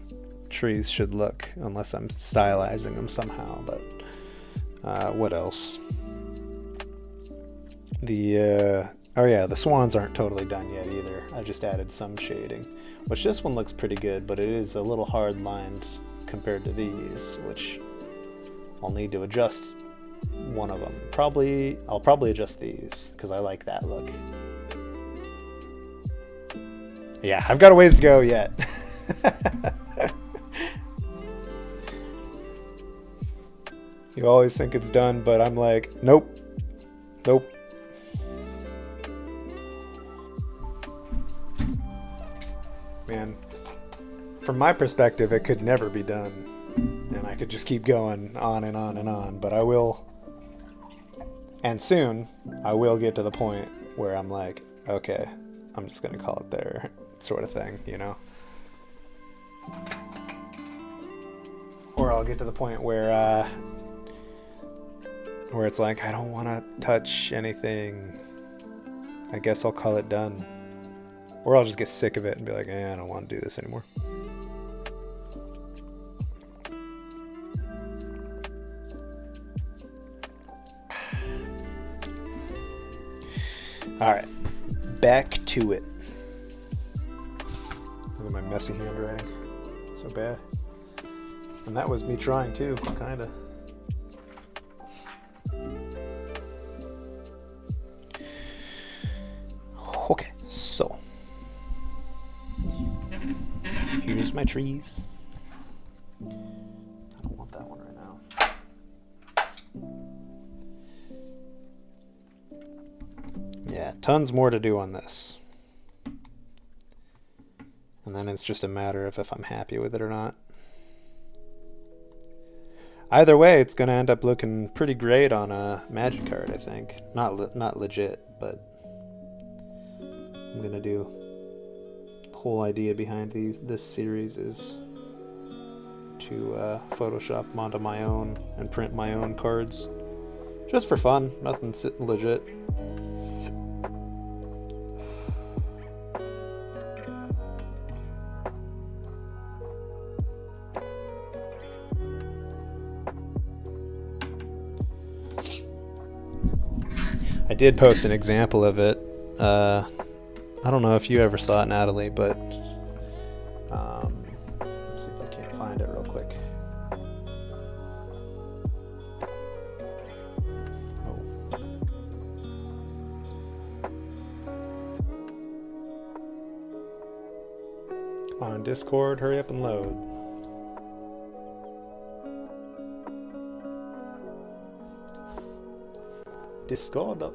trees should look unless I'm stylizing them somehow. But what else? Oh yeah, the swans aren't totally done yet either. I just added some shading, which this one looks pretty good, but it is a little hard lined compared to these, which I'll need to adjust one of them. I'll probably adjust these because I like that look. Yeah, I've got a ways to go yet. You always think it's done, but I'm like, nope. Man, from my perspective, it could never be done, and I could just keep going on and on and on, but I will, and soon I will get to the point where I'm like, okay, I'm just gonna call it there, sort of thing, you know? Or I'll get to the point where it's like, I don't want to touch anything, I guess I'll call it done. Or I'll just get sick of it and be like, I don't want to do this anymore. Alright, back to it. Look at my messy handwriting. So bad. And that was me trying too, kinda. Okay, so here's my trees. I don't want that one right now. Yeah, tons more to do on this. And then it's just a matter of if I'm happy with it or not. Either way, it's going to end up looking pretty great on a magic card, I think. Not legit, but I'm going to do. The whole idea behind this series is to Photoshop them onto my own and print my own cards Just for fun, nothing legit. I did post an example of it. I don't know if you ever saw it, Natalie, but let's see if I can't find it real quick. Come on, Discord, hurry up and load. Discord up.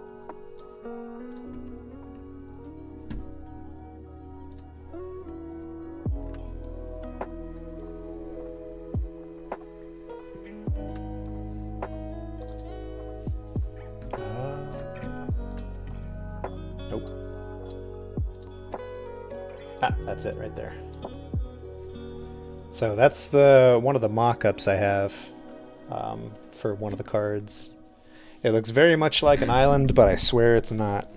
Nope. That's it right there. So that's one of the mock-ups I have for one of the cards. It looks very much like an island, but I swear it's not.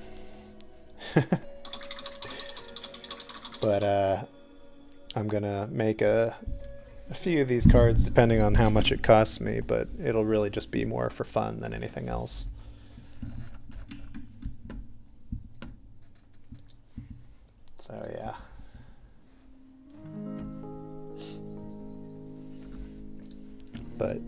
But I'm gonna make a few of these cards depending on how much it costs me, but it'll really just be more for fun than anything else. So yeah. But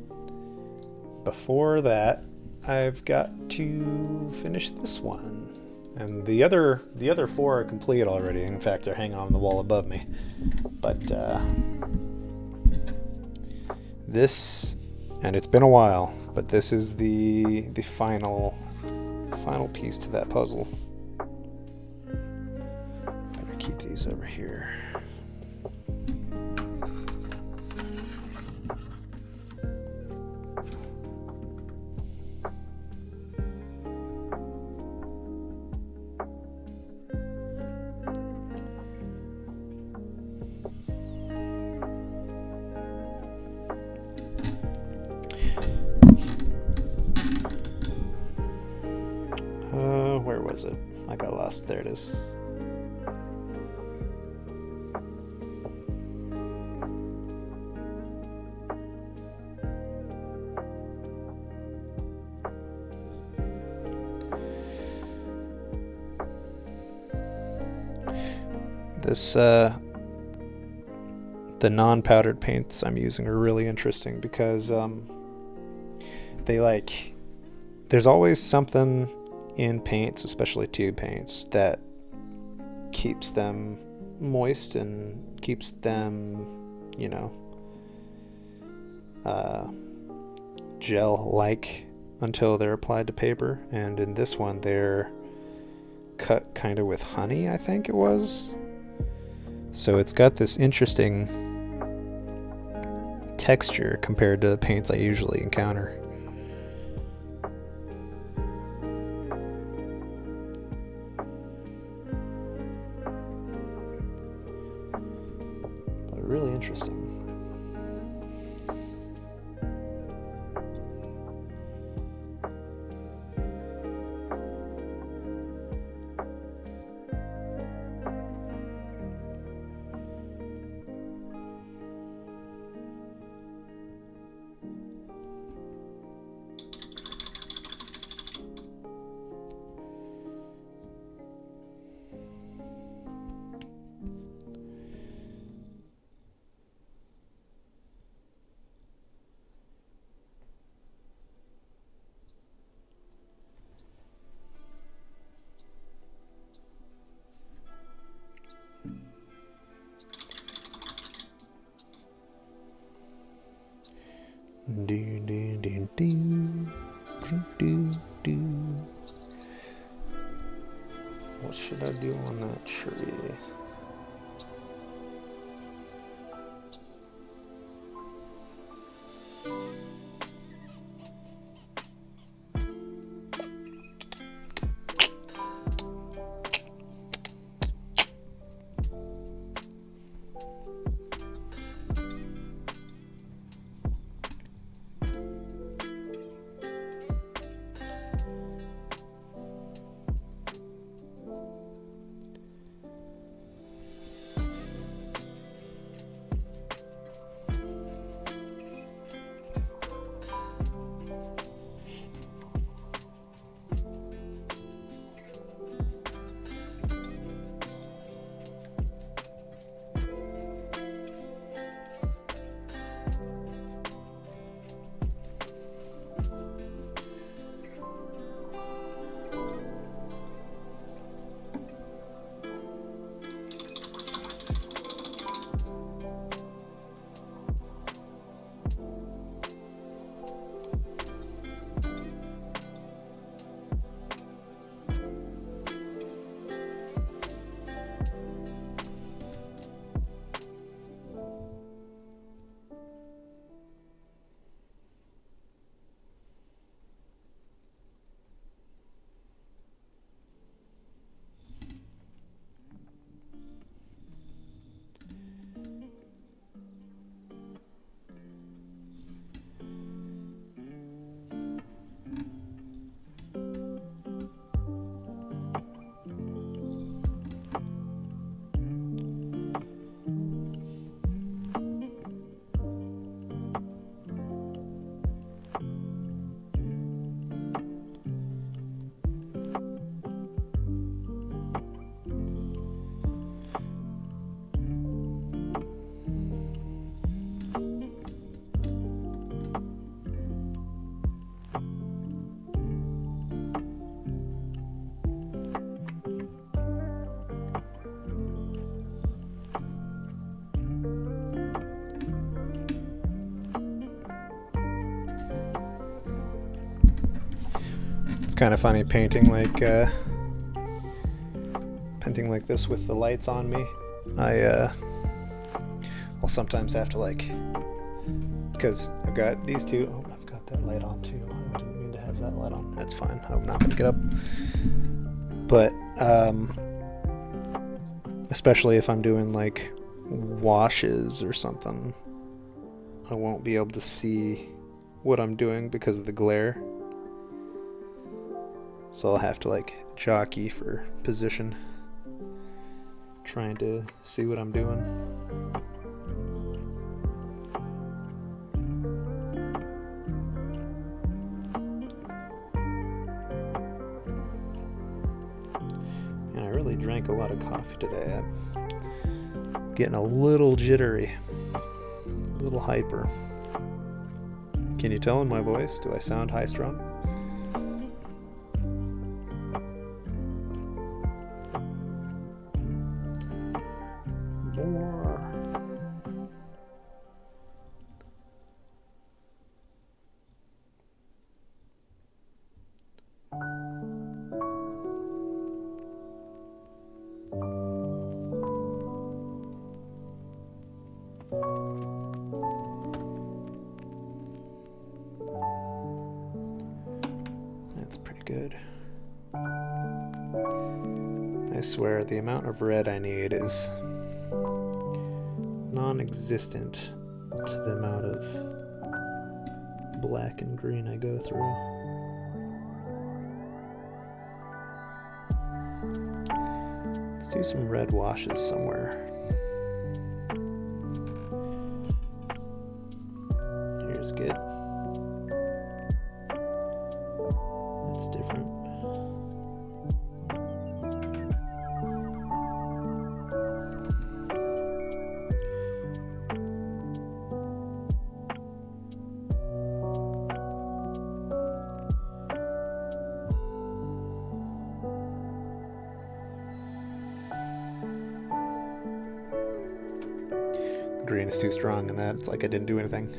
before that, I've got to finish this one. And the other 4 are complete already. In fact, they're hanging on the wall above me. But this, and it's been a while, but this is the final piece to that puzzle. Better keep these over here. Where was it? I got lost. There it is. This, the non-powdered paints I'm using are really interesting because there's always something in paints, especially tube paints, that keeps them moist and keeps them, gel-like until they're applied to paper. And in this one, they're cut kind of with honey, I think it was. So it's got this interesting texture compared to the paints I usually encounter. Really interesting. What should I do on that tree? kind of funny painting like this with the lights on me. I'll sometimes have to like, because I've got these two. Oh, I've got that light on too. I didn't mean to have that light on. That's fine. I'm not gonna get up. But especially if I'm doing like washes or something, I won't be able to see what I'm doing because of the glare. So I'll have to like jockey for position, trying to see what I'm doing. And I really drank a lot of coffee today. I'm getting a little jittery, a little hyper. Can you tell in my voice? Do I sound high-strung? That's pretty good. I swear the amount of red I need is non-existent to the amount of black and green I go through. Let's do some red washes somewhere. Here's good. That's different. Green is too strong in that. It's like I didn't do anything.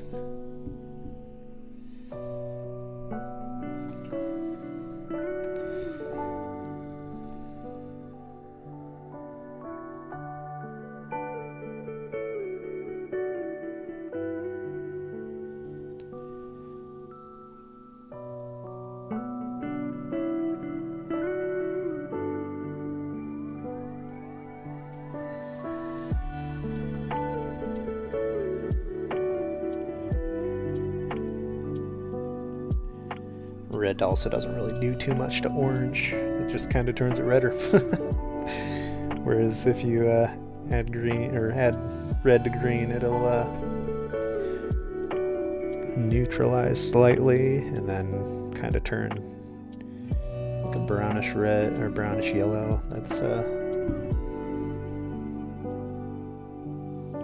Red also doesn't really do too much to orange. It just kind of turns it redder. Whereas if you add green or add red to green, it'll neutralize slightly and then kind of turn like a brownish red or brownish yellow. That's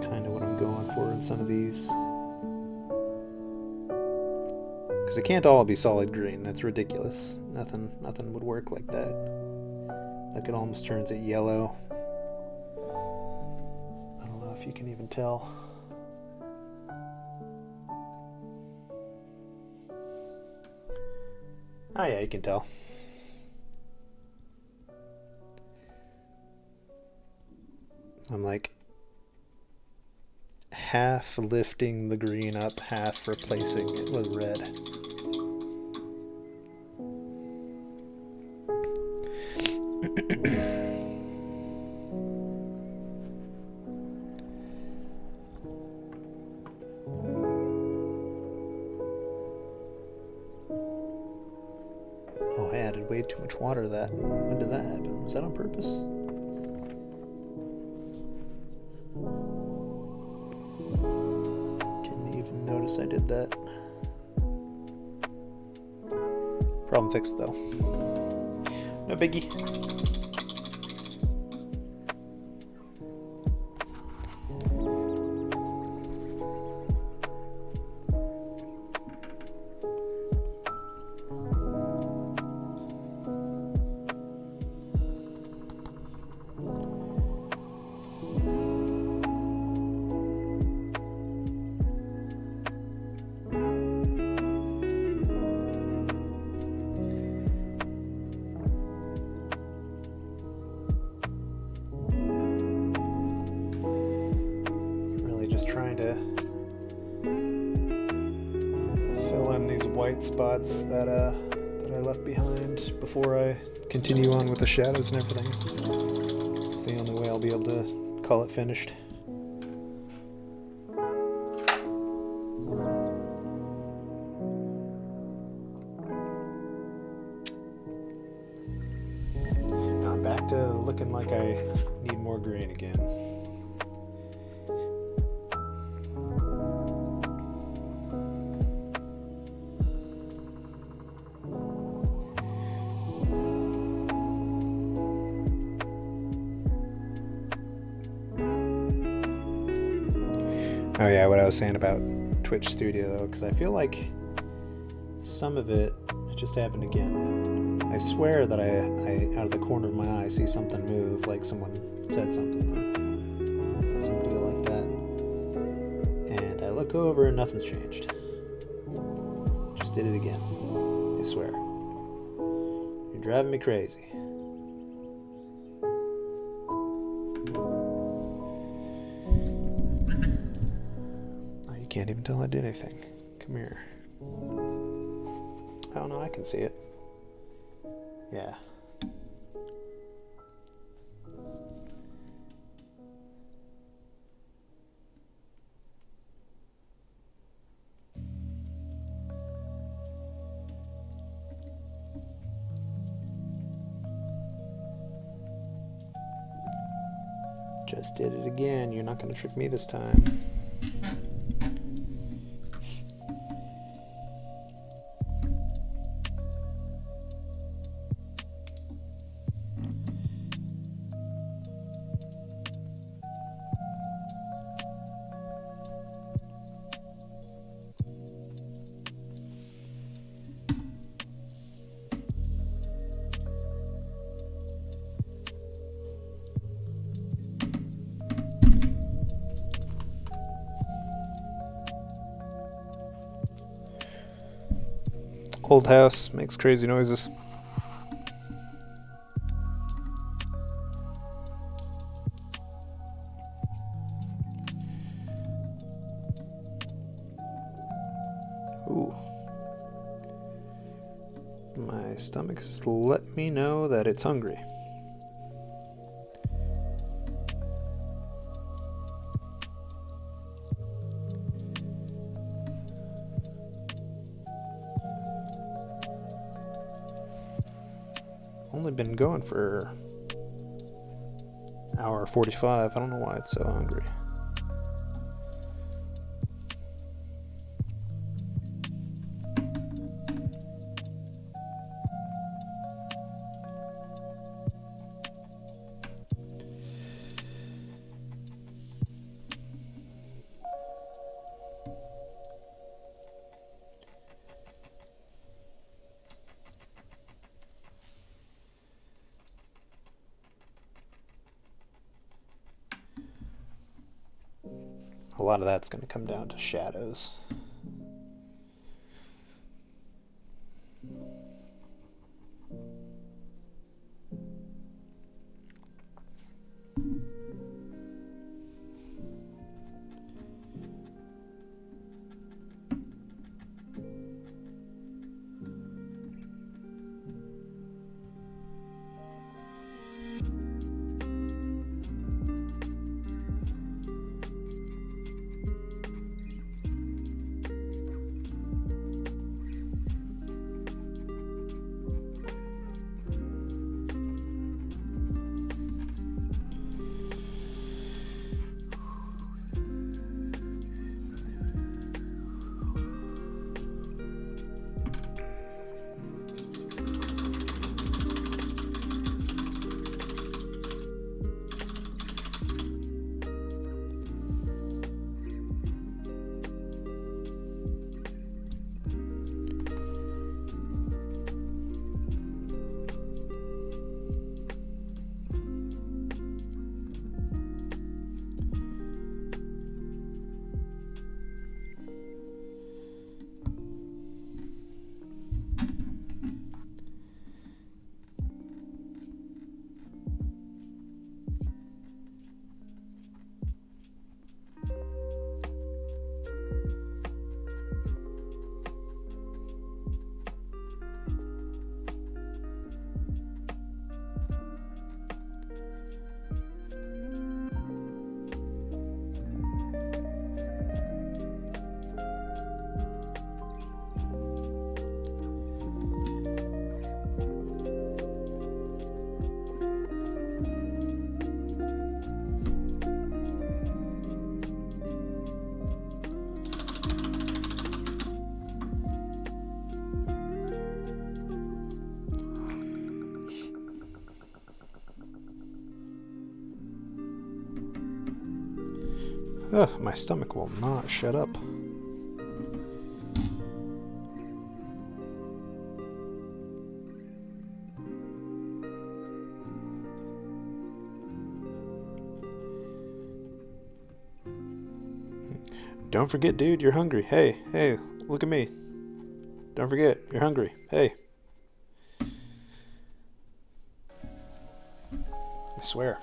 kind of what I'm going for in some of these. Because it can't all be solid green. That's ridiculous. Nothing would work like that. Like it almost turns it yellow. I don't know if you can even tell. Oh yeah, you can tell. I'm like half lifting the green up, half replacing it with red. Oh, I added way too much water to that. When did that happen? Was that on purpose? Didn't even notice I did that. Problem fixed though. No biggie. trying to fill in these white spots that I left behind before I continue on with the shadows and everything. It's the only way I'll be able to call it finished. Now I'm back to looking like I need more green again. Oh yeah, what I was saying about Twitch Studio though, because I feel like some of it just happened again. I swear that I out of the corner of my eye see something move, like someone said something or some deal like that, and I look over and nothing's changed. Just did it again. I swear. You're driving me crazy. Can't even tell I did anything. Come here. I don't know, I can see it. Yeah. Just did it again. You're not going to trick me this time. Old house makes crazy noises. Ooh. My stomach's let me know that it's hungry. Only been going for an hour 45. I don't know why it's so hungry. A lot of that's going to come down to shadows. Ugh, my stomach will not shut up. Don't forget, dude, you're hungry. Hey, look at me. Don't forget, you're hungry. Hey. I swear.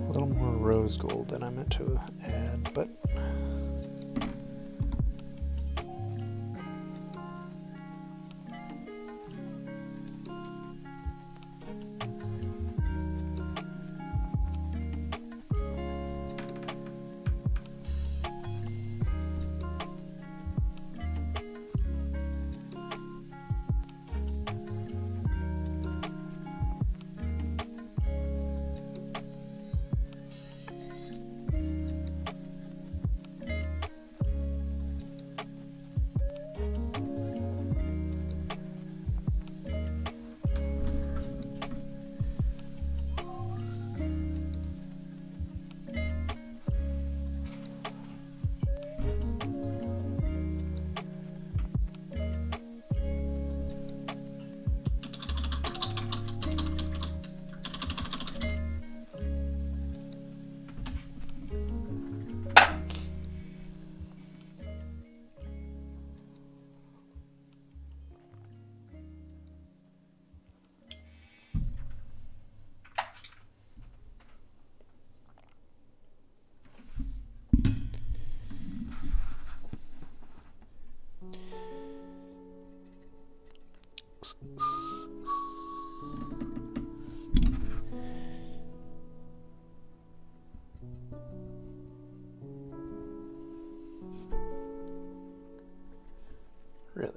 A little more rose gold than I meant to add, but really.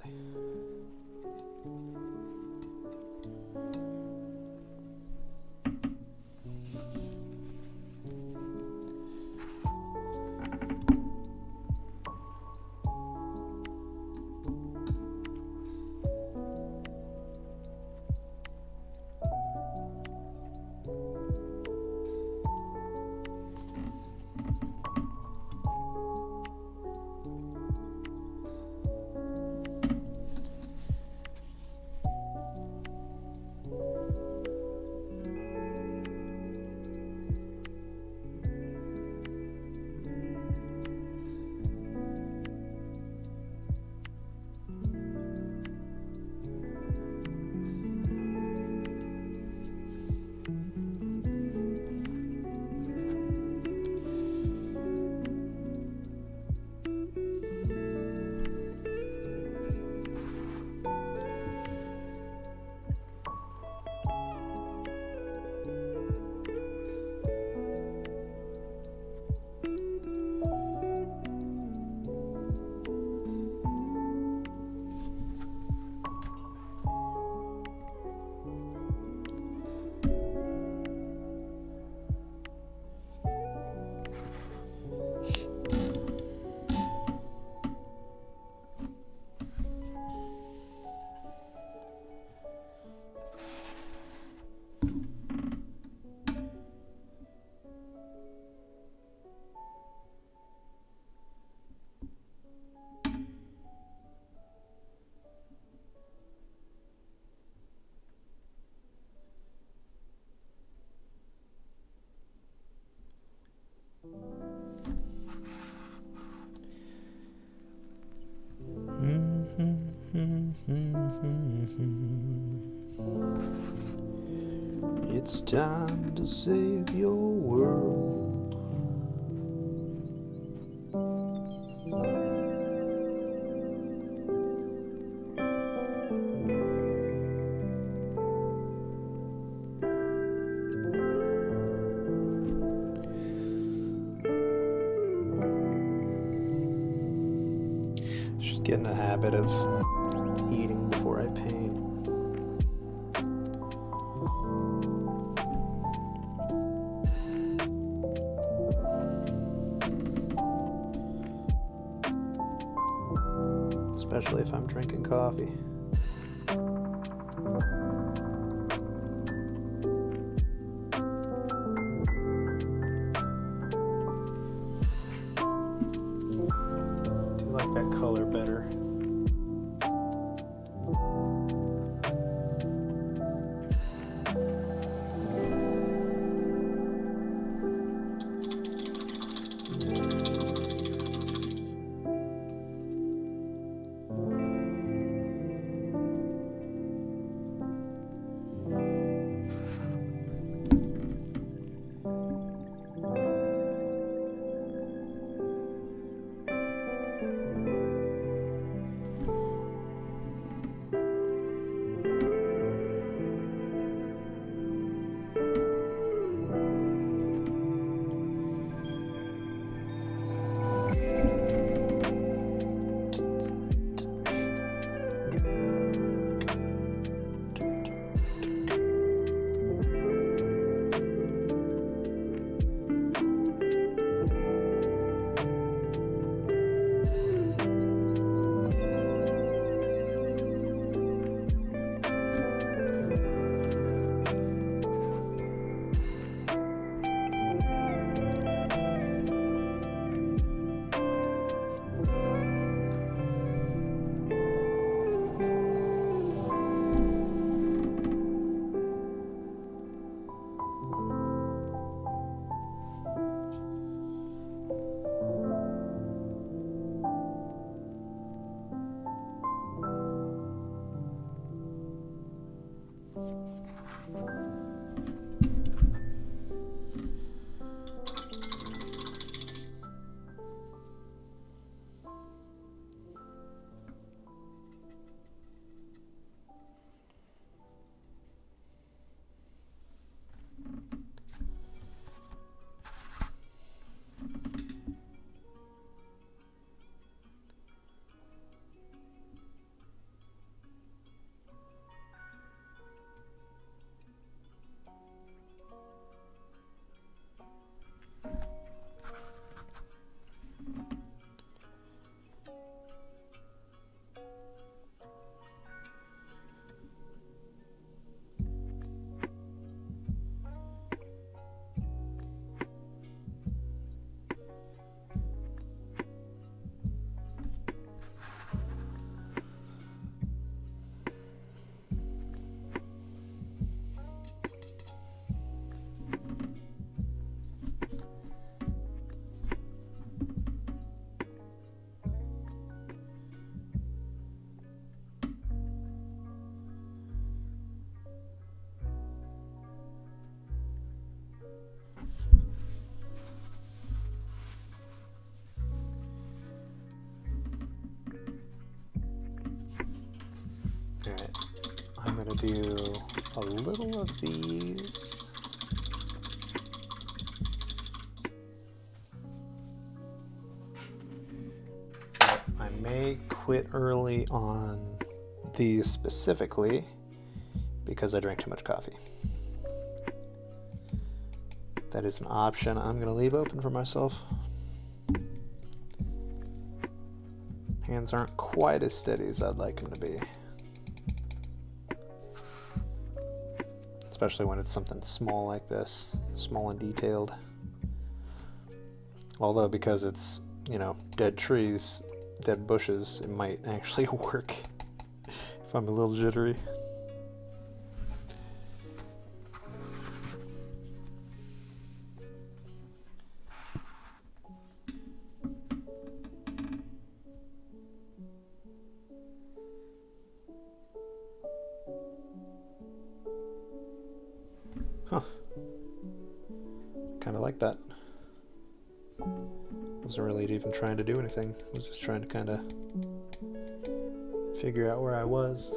It's time to save your world. Just get in a habit of eating before I paint. Especially if I'm drinking coffee. Do you like that color better? Alright, I'm going to do a little of these. I may quit early on these specifically because I drank too much coffee. That is an option I'm going to leave open for myself. Hands aren't quite as steady as I'd like them to be. Especially when it's something small like this, small and detailed. Although because it's, you know, dead trees, dead bushes, it might actually work if I'm a little jittery. Huh. Kind of like that. Wasn't really even trying to do anything. I was just trying to kind of figure out where I was.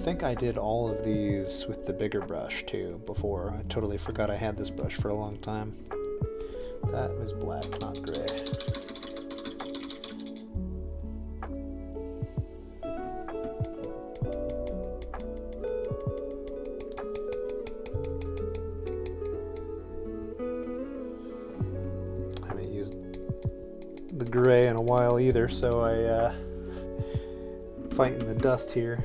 think I did all of these with the bigger brush too before. I totally forgot I had this brush for a long time. That was black, not gray. I haven't used the gray in a while either, so fighting the dust here.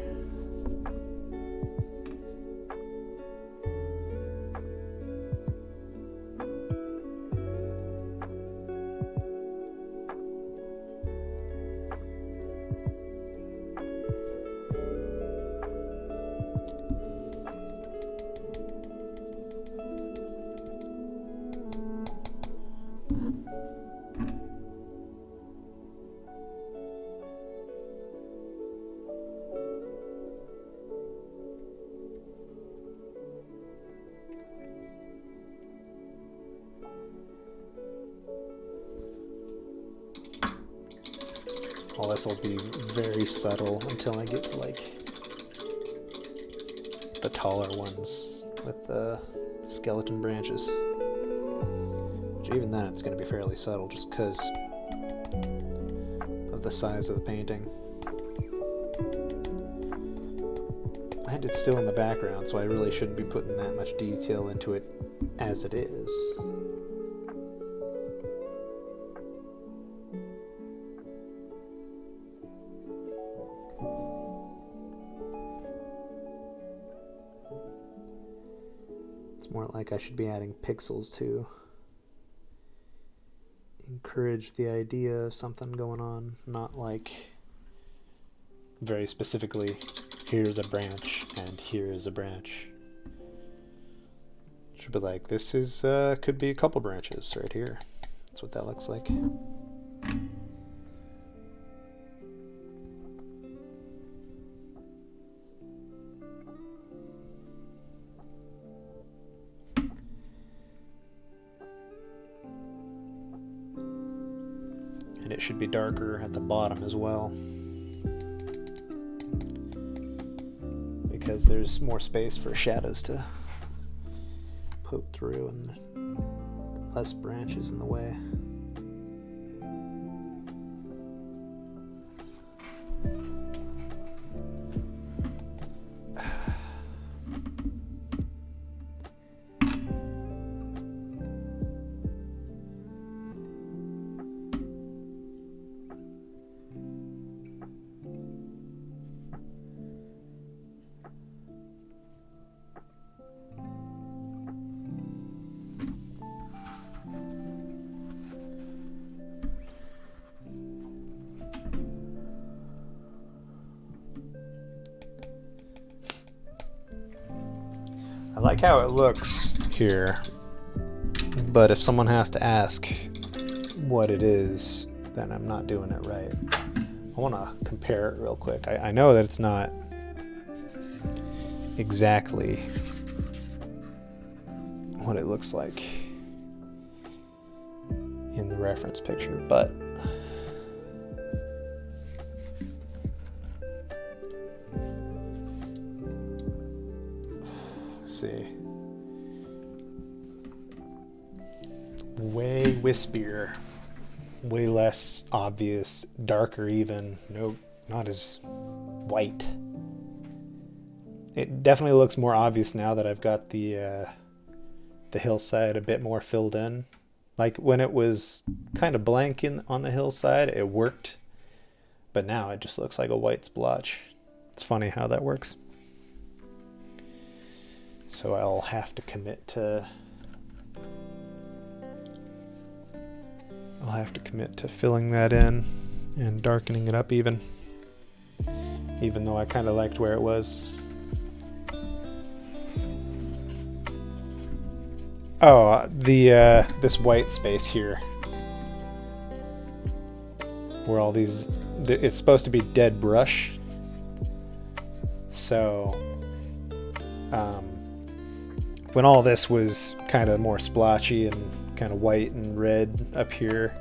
All this will be very subtle until I get to like the taller ones with the skeleton branches. Which even then it's going to be fairly subtle just because of the size of the painting. And it's still in the background, so I really shouldn't be putting that much detail into it as it is. More like I should be adding pixels to encourage the idea of something going on, not like very specifically here's a branch and here is a branch. Should be like this is could be a couple branches right here. That's what that looks like. And it should be darker at the bottom as well, because there's more space for shadows to poke through and less branches in the way. I like how it looks here, but if someone has to ask what it is, then I'm not doing it right. I want to compare it real quick. I know that it's not exactly what it looks like in the reference picture, but see, way wispier, way less obvious, darker even. No, not as white. It definitely looks more obvious now that I've got the hillside a bit more filled in. Like when it was kind of blank on the hillside, it worked, but now it just looks like a white splotch. It's funny how that works. So I'll have to commit to filling that in and darkening it up even though I kind of liked where it was. Oh, this white space here where all these, it's supposed to be dead brush, so when all this was kind of more splotchy and kind of white and red up here,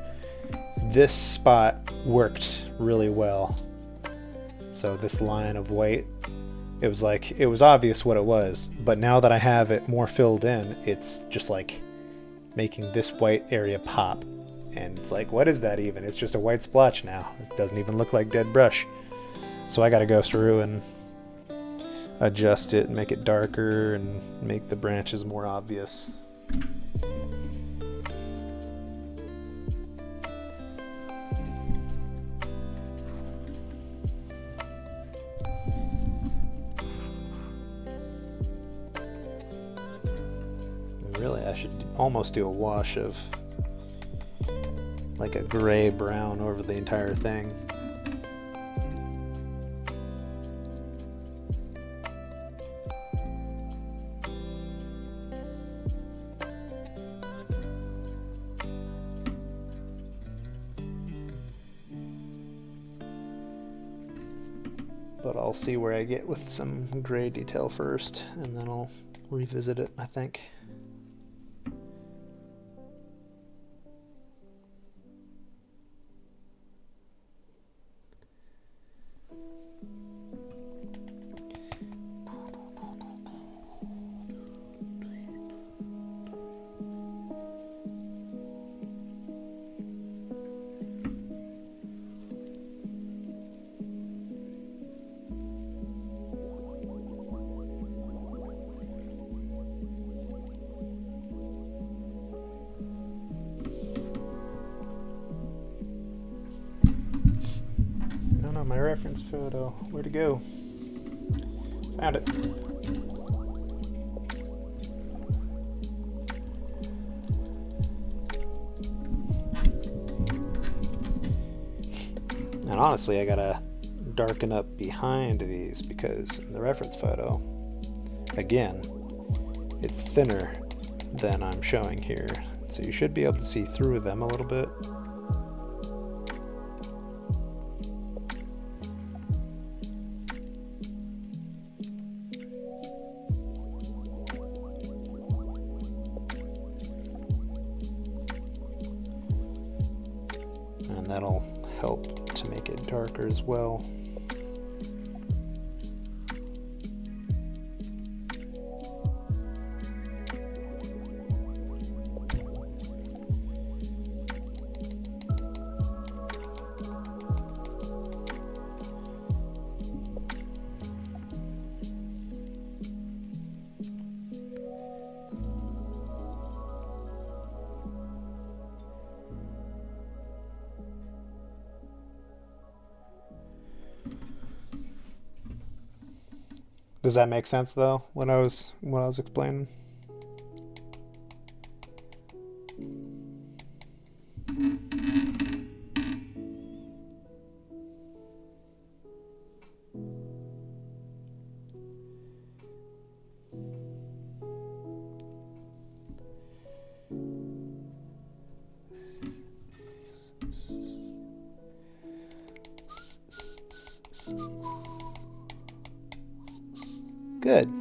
this spot worked really well. So this line of white it was like, it was obvious what it was, but now that I have it more filled in, it's just like making this white area pop. And it's like, what is that even? It's just a white splotch now. It doesn't even look like dead brush. So I gotta go through and adjust it and make it darker and make the branches more obvious. Really, I should almost do a wash of like a gray brown over the entire thing. But I'll see where I get with some gray detail first, and then I'll revisit it, I think. My reference photo. Where'd it go? Found it. And honestly, I gotta darken up behind these because in the reference photo, again, it's thinner than I'm showing here. So you should be able to see through them a little bit. That'll help to make it darker as well. Does that make sense though, what I was explaining? Good.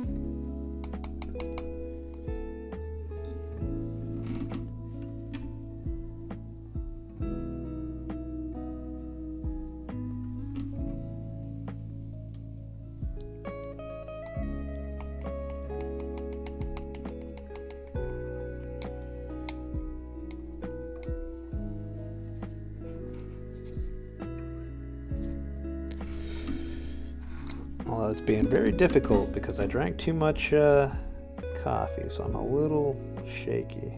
Although it's being very difficult because I drank too much coffee, so I'm a little shaky.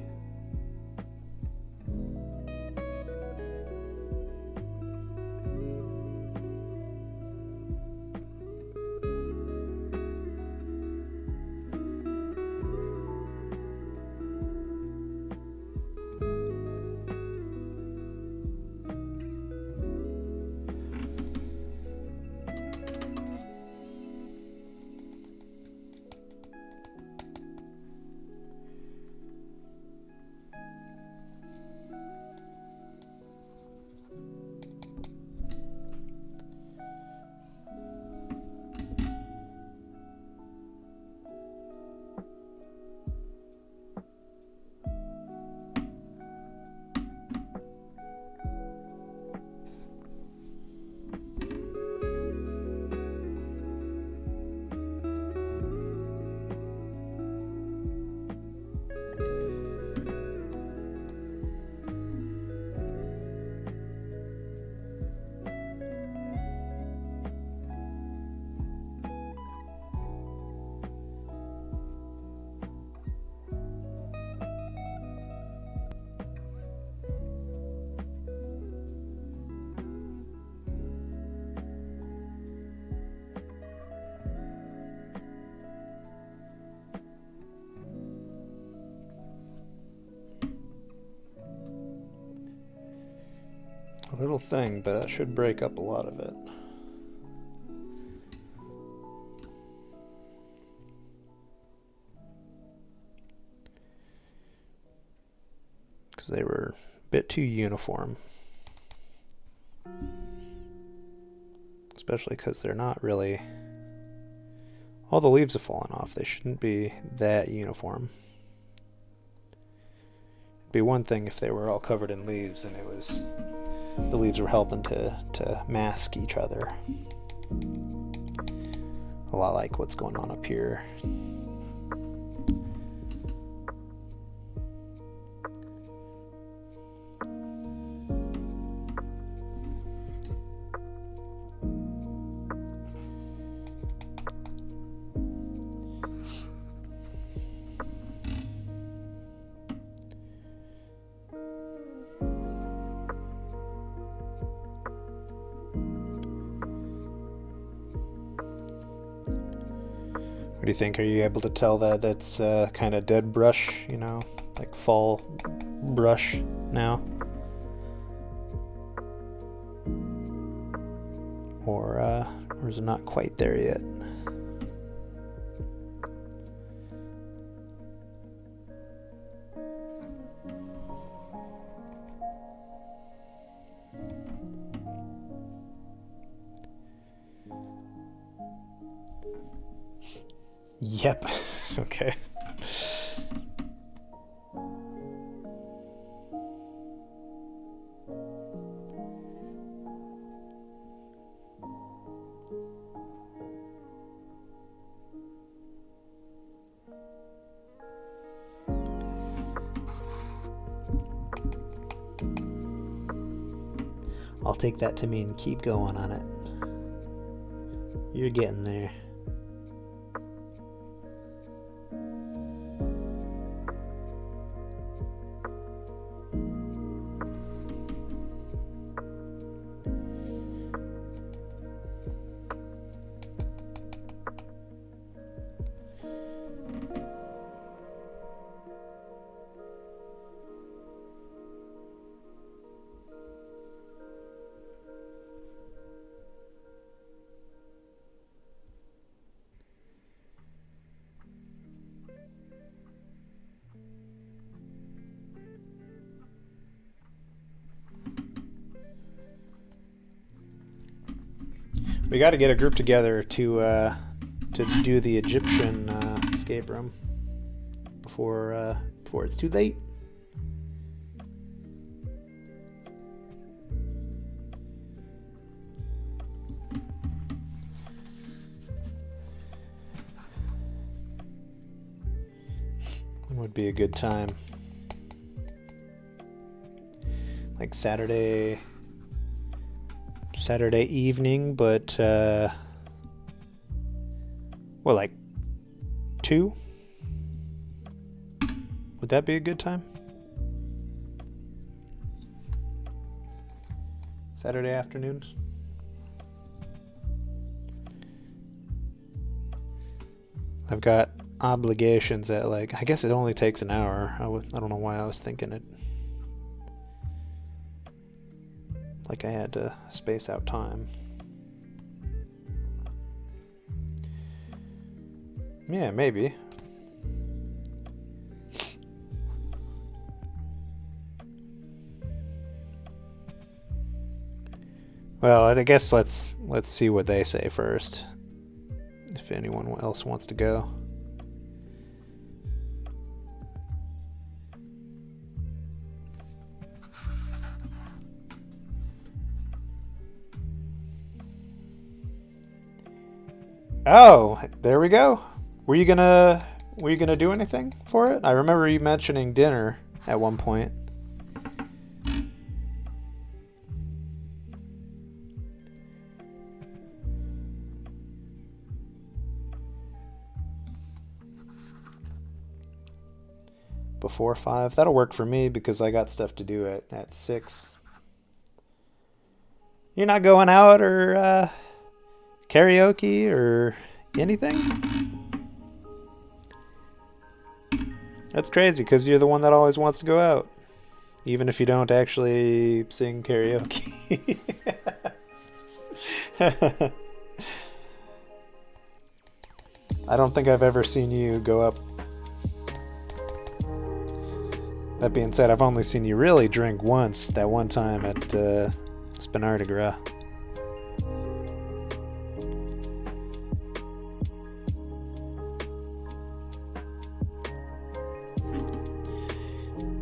little thing, but that should break up a lot of it. Because they were a bit too uniform. Especially because they're not really... All the leaves have fallen off. They shouldn't be that uniform. It'd be one thing if they were all covered in leaves and it was... The leaves were helping to mask each other. A lot like what's going on up here. What do you think? Are you able to tell that that's kind of dead brush, you know, like fall brush now? Or is it not quite there yet? Yep. Okay. I'll take that to mean keep going on it. You're getting there. We got to get a group together to do the Egyptian escape room before it's too late. It would be a good time. Like Saturday evening, but well, like 2? Would that be a good time? Saturday afternoon? I've got obligations at I guess it only takes an hour. I don't know why I was thinking it. Like I had to space out time. Yeah, maybe. Well, I guess let's see what they say first. If anyone else wants to go. Oh, there we go. Were you gonna do anything for it? I remember you mentioning dinner at one point. Before 5? That'll work for me because I got stuff to do at 6. You're not going out or karaoke or anything? That's crazy because you're the one that always wants to go out. even if you don't actually sing karaoke. I don't think I've ever seen you go up. That being said, I've only seen you really drink once, that one time at Spinard de Gras.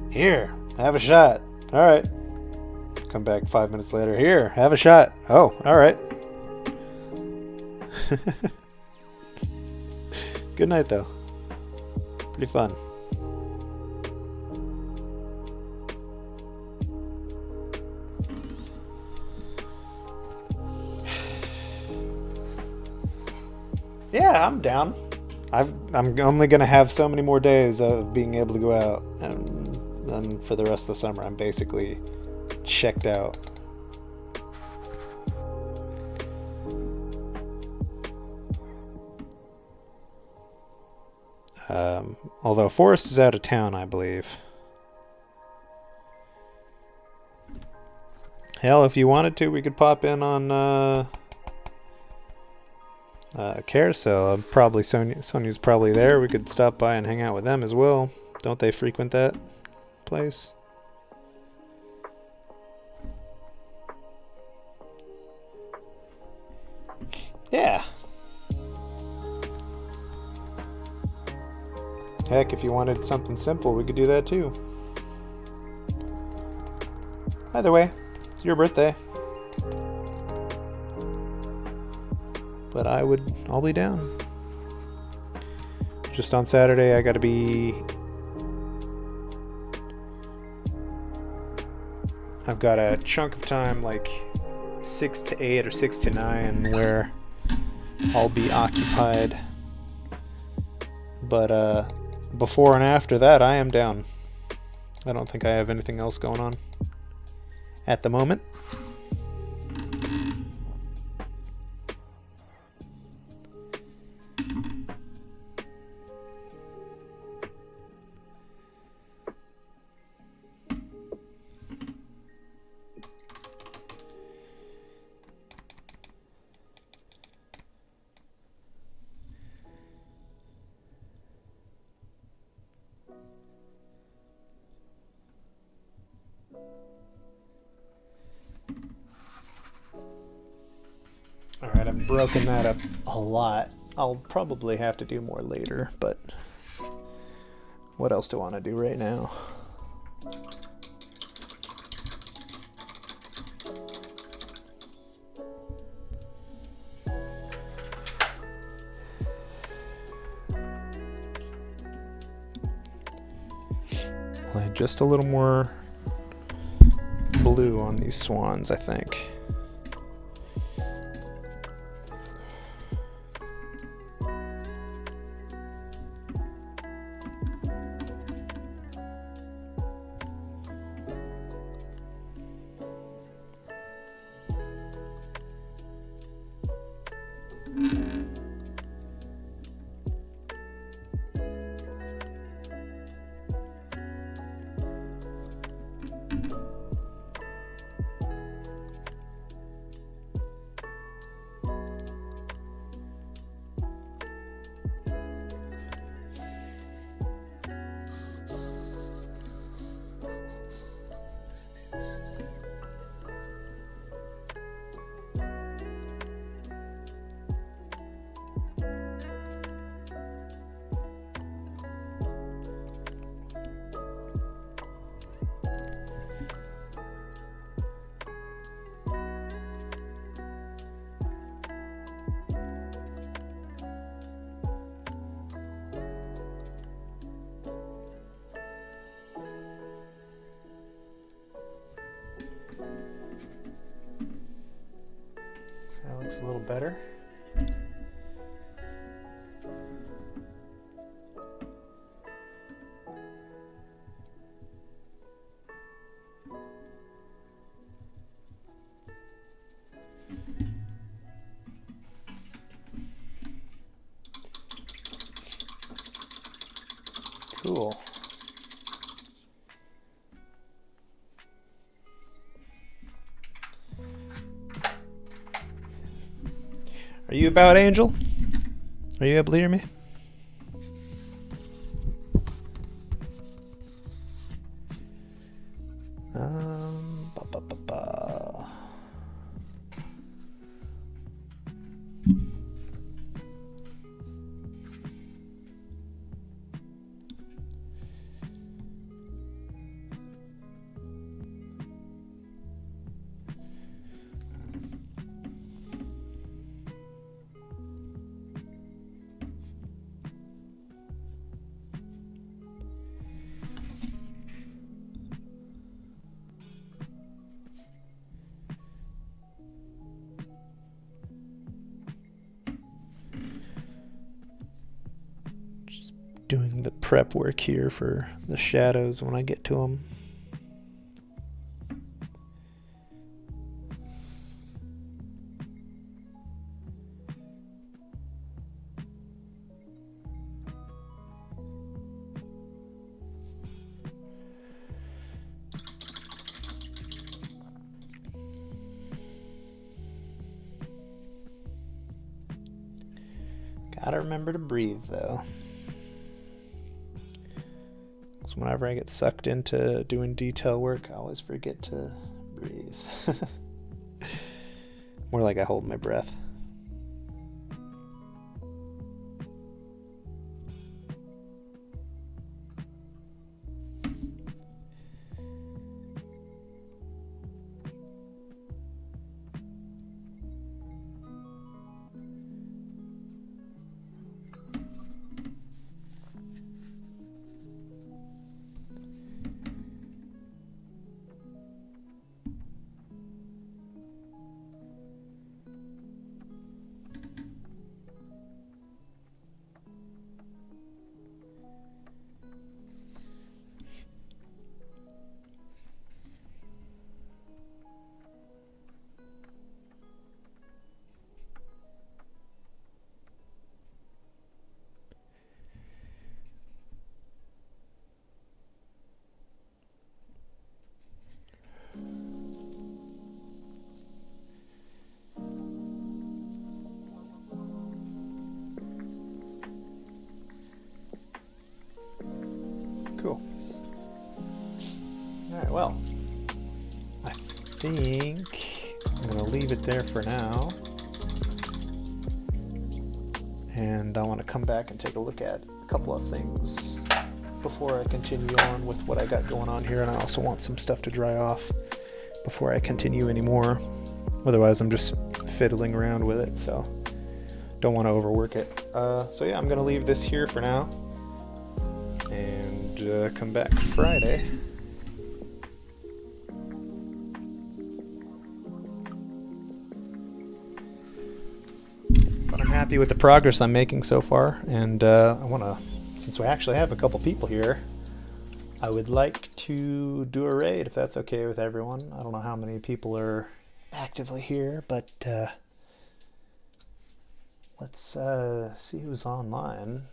Here, have a shot. All right. Come back 5 minutes later. Here, have a shot. Oh, all right. Good night, though. Pretty fun. Yeah, I'm down. I'm only going to have so many more days of being able to go out. And then for the rest of the summer, I'm basically checked out. Although Forrest is out of town, I believe. Hell, if you wanted to, we could pop in on Carousel. Probably Sonia's probably there. We could stop by and hang out with them as well. Don't they frequent that place? Yeah. Heck, if you wanted something simple, we could do that too. Either way, it's your birthday. But I'll be down. Just on Saturday, I gotta be... I've got a chunk of time, like 6 to 8 or 6 to 9, where I'll be occupied. But, before and after that, I am down. I don't think I have anything else going on at the moment. Alright, I've broken that up a lot. I'll probably have to do more later, but what else do I want to do right now? I'll add just a little more blue on these swans, I think. That looks a little better. Cool. Are you about, Angel? Are you able to hear me? Ba, ba, ba, ba. Doing the prep work here for the shadows when I get to them. Gotta remember to breathe though. Whenever I get sucked into doing detail work, I always forget to breathe. More like I hold my breath. Cool. Alright, well, I think I'm going to leave it there for now. And I want to come back and take a look at a couple of things before I continue on with what I got going on here. And I also want some stuff to dry off before I continue anymore. Otherwise, I'm just fiddling around with it, so don't want to overwork it. So yeah, I'm going to leave this here for now. And come back Friday. But I'm happy with the progress I'm making so far, and I want to, since we actually have a couple people here, I would like to do a raid if that's okay with everyone. I don't know how many people are actively here, but let's see who's online.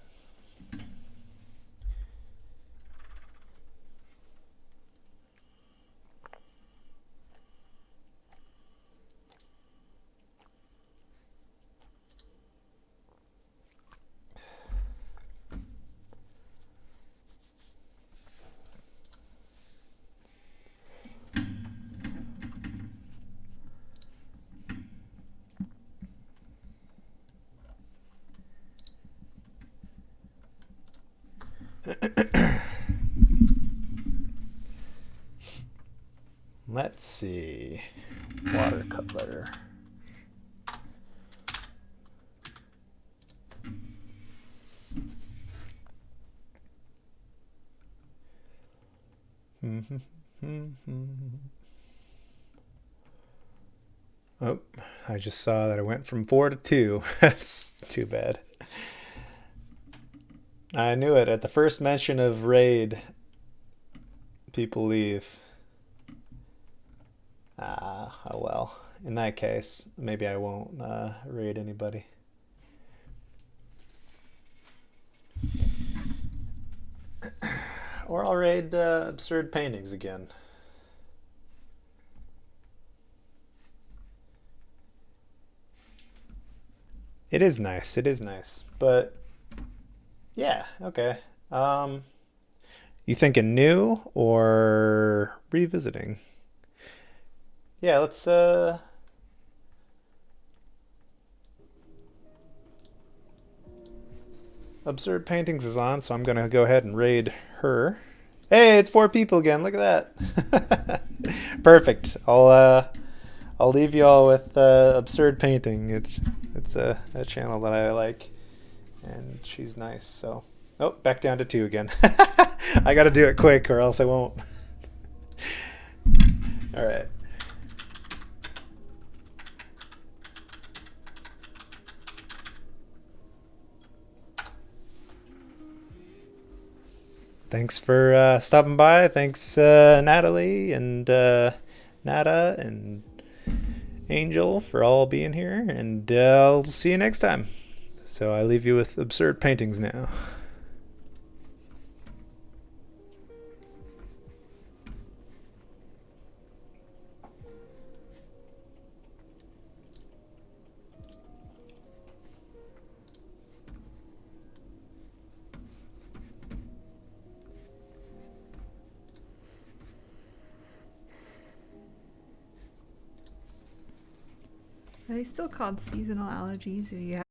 Let's see. Watercolor. Oh, I just saw that I went from 4 to 2. That's too bad. I knew it. At the first mention of raid, people leave. Oh well. In that case, maybe I won't raid anybody. Or I'll raid absurd paintings again. It is nice. It is nice. But yeah, okay. You thinking new or revisiting? Yeah, let's Absurd Paintings is on, so I'm gonna go ahead and raid her. Hey, it's 4 people again. Look at that. Perfect. I'll leave you all with Absurd Painting. It's a channel that I like, and she's nice. So, oh, back down to 2 again. I got to do it quick, or else I won't. All right. Thanks for stopping by. Thanks, Natalie and Nada and Angel for all being here. And I'll see you next time. So I leave you with Absurd Paintings now. Are they still called seasonal allergies? Or you have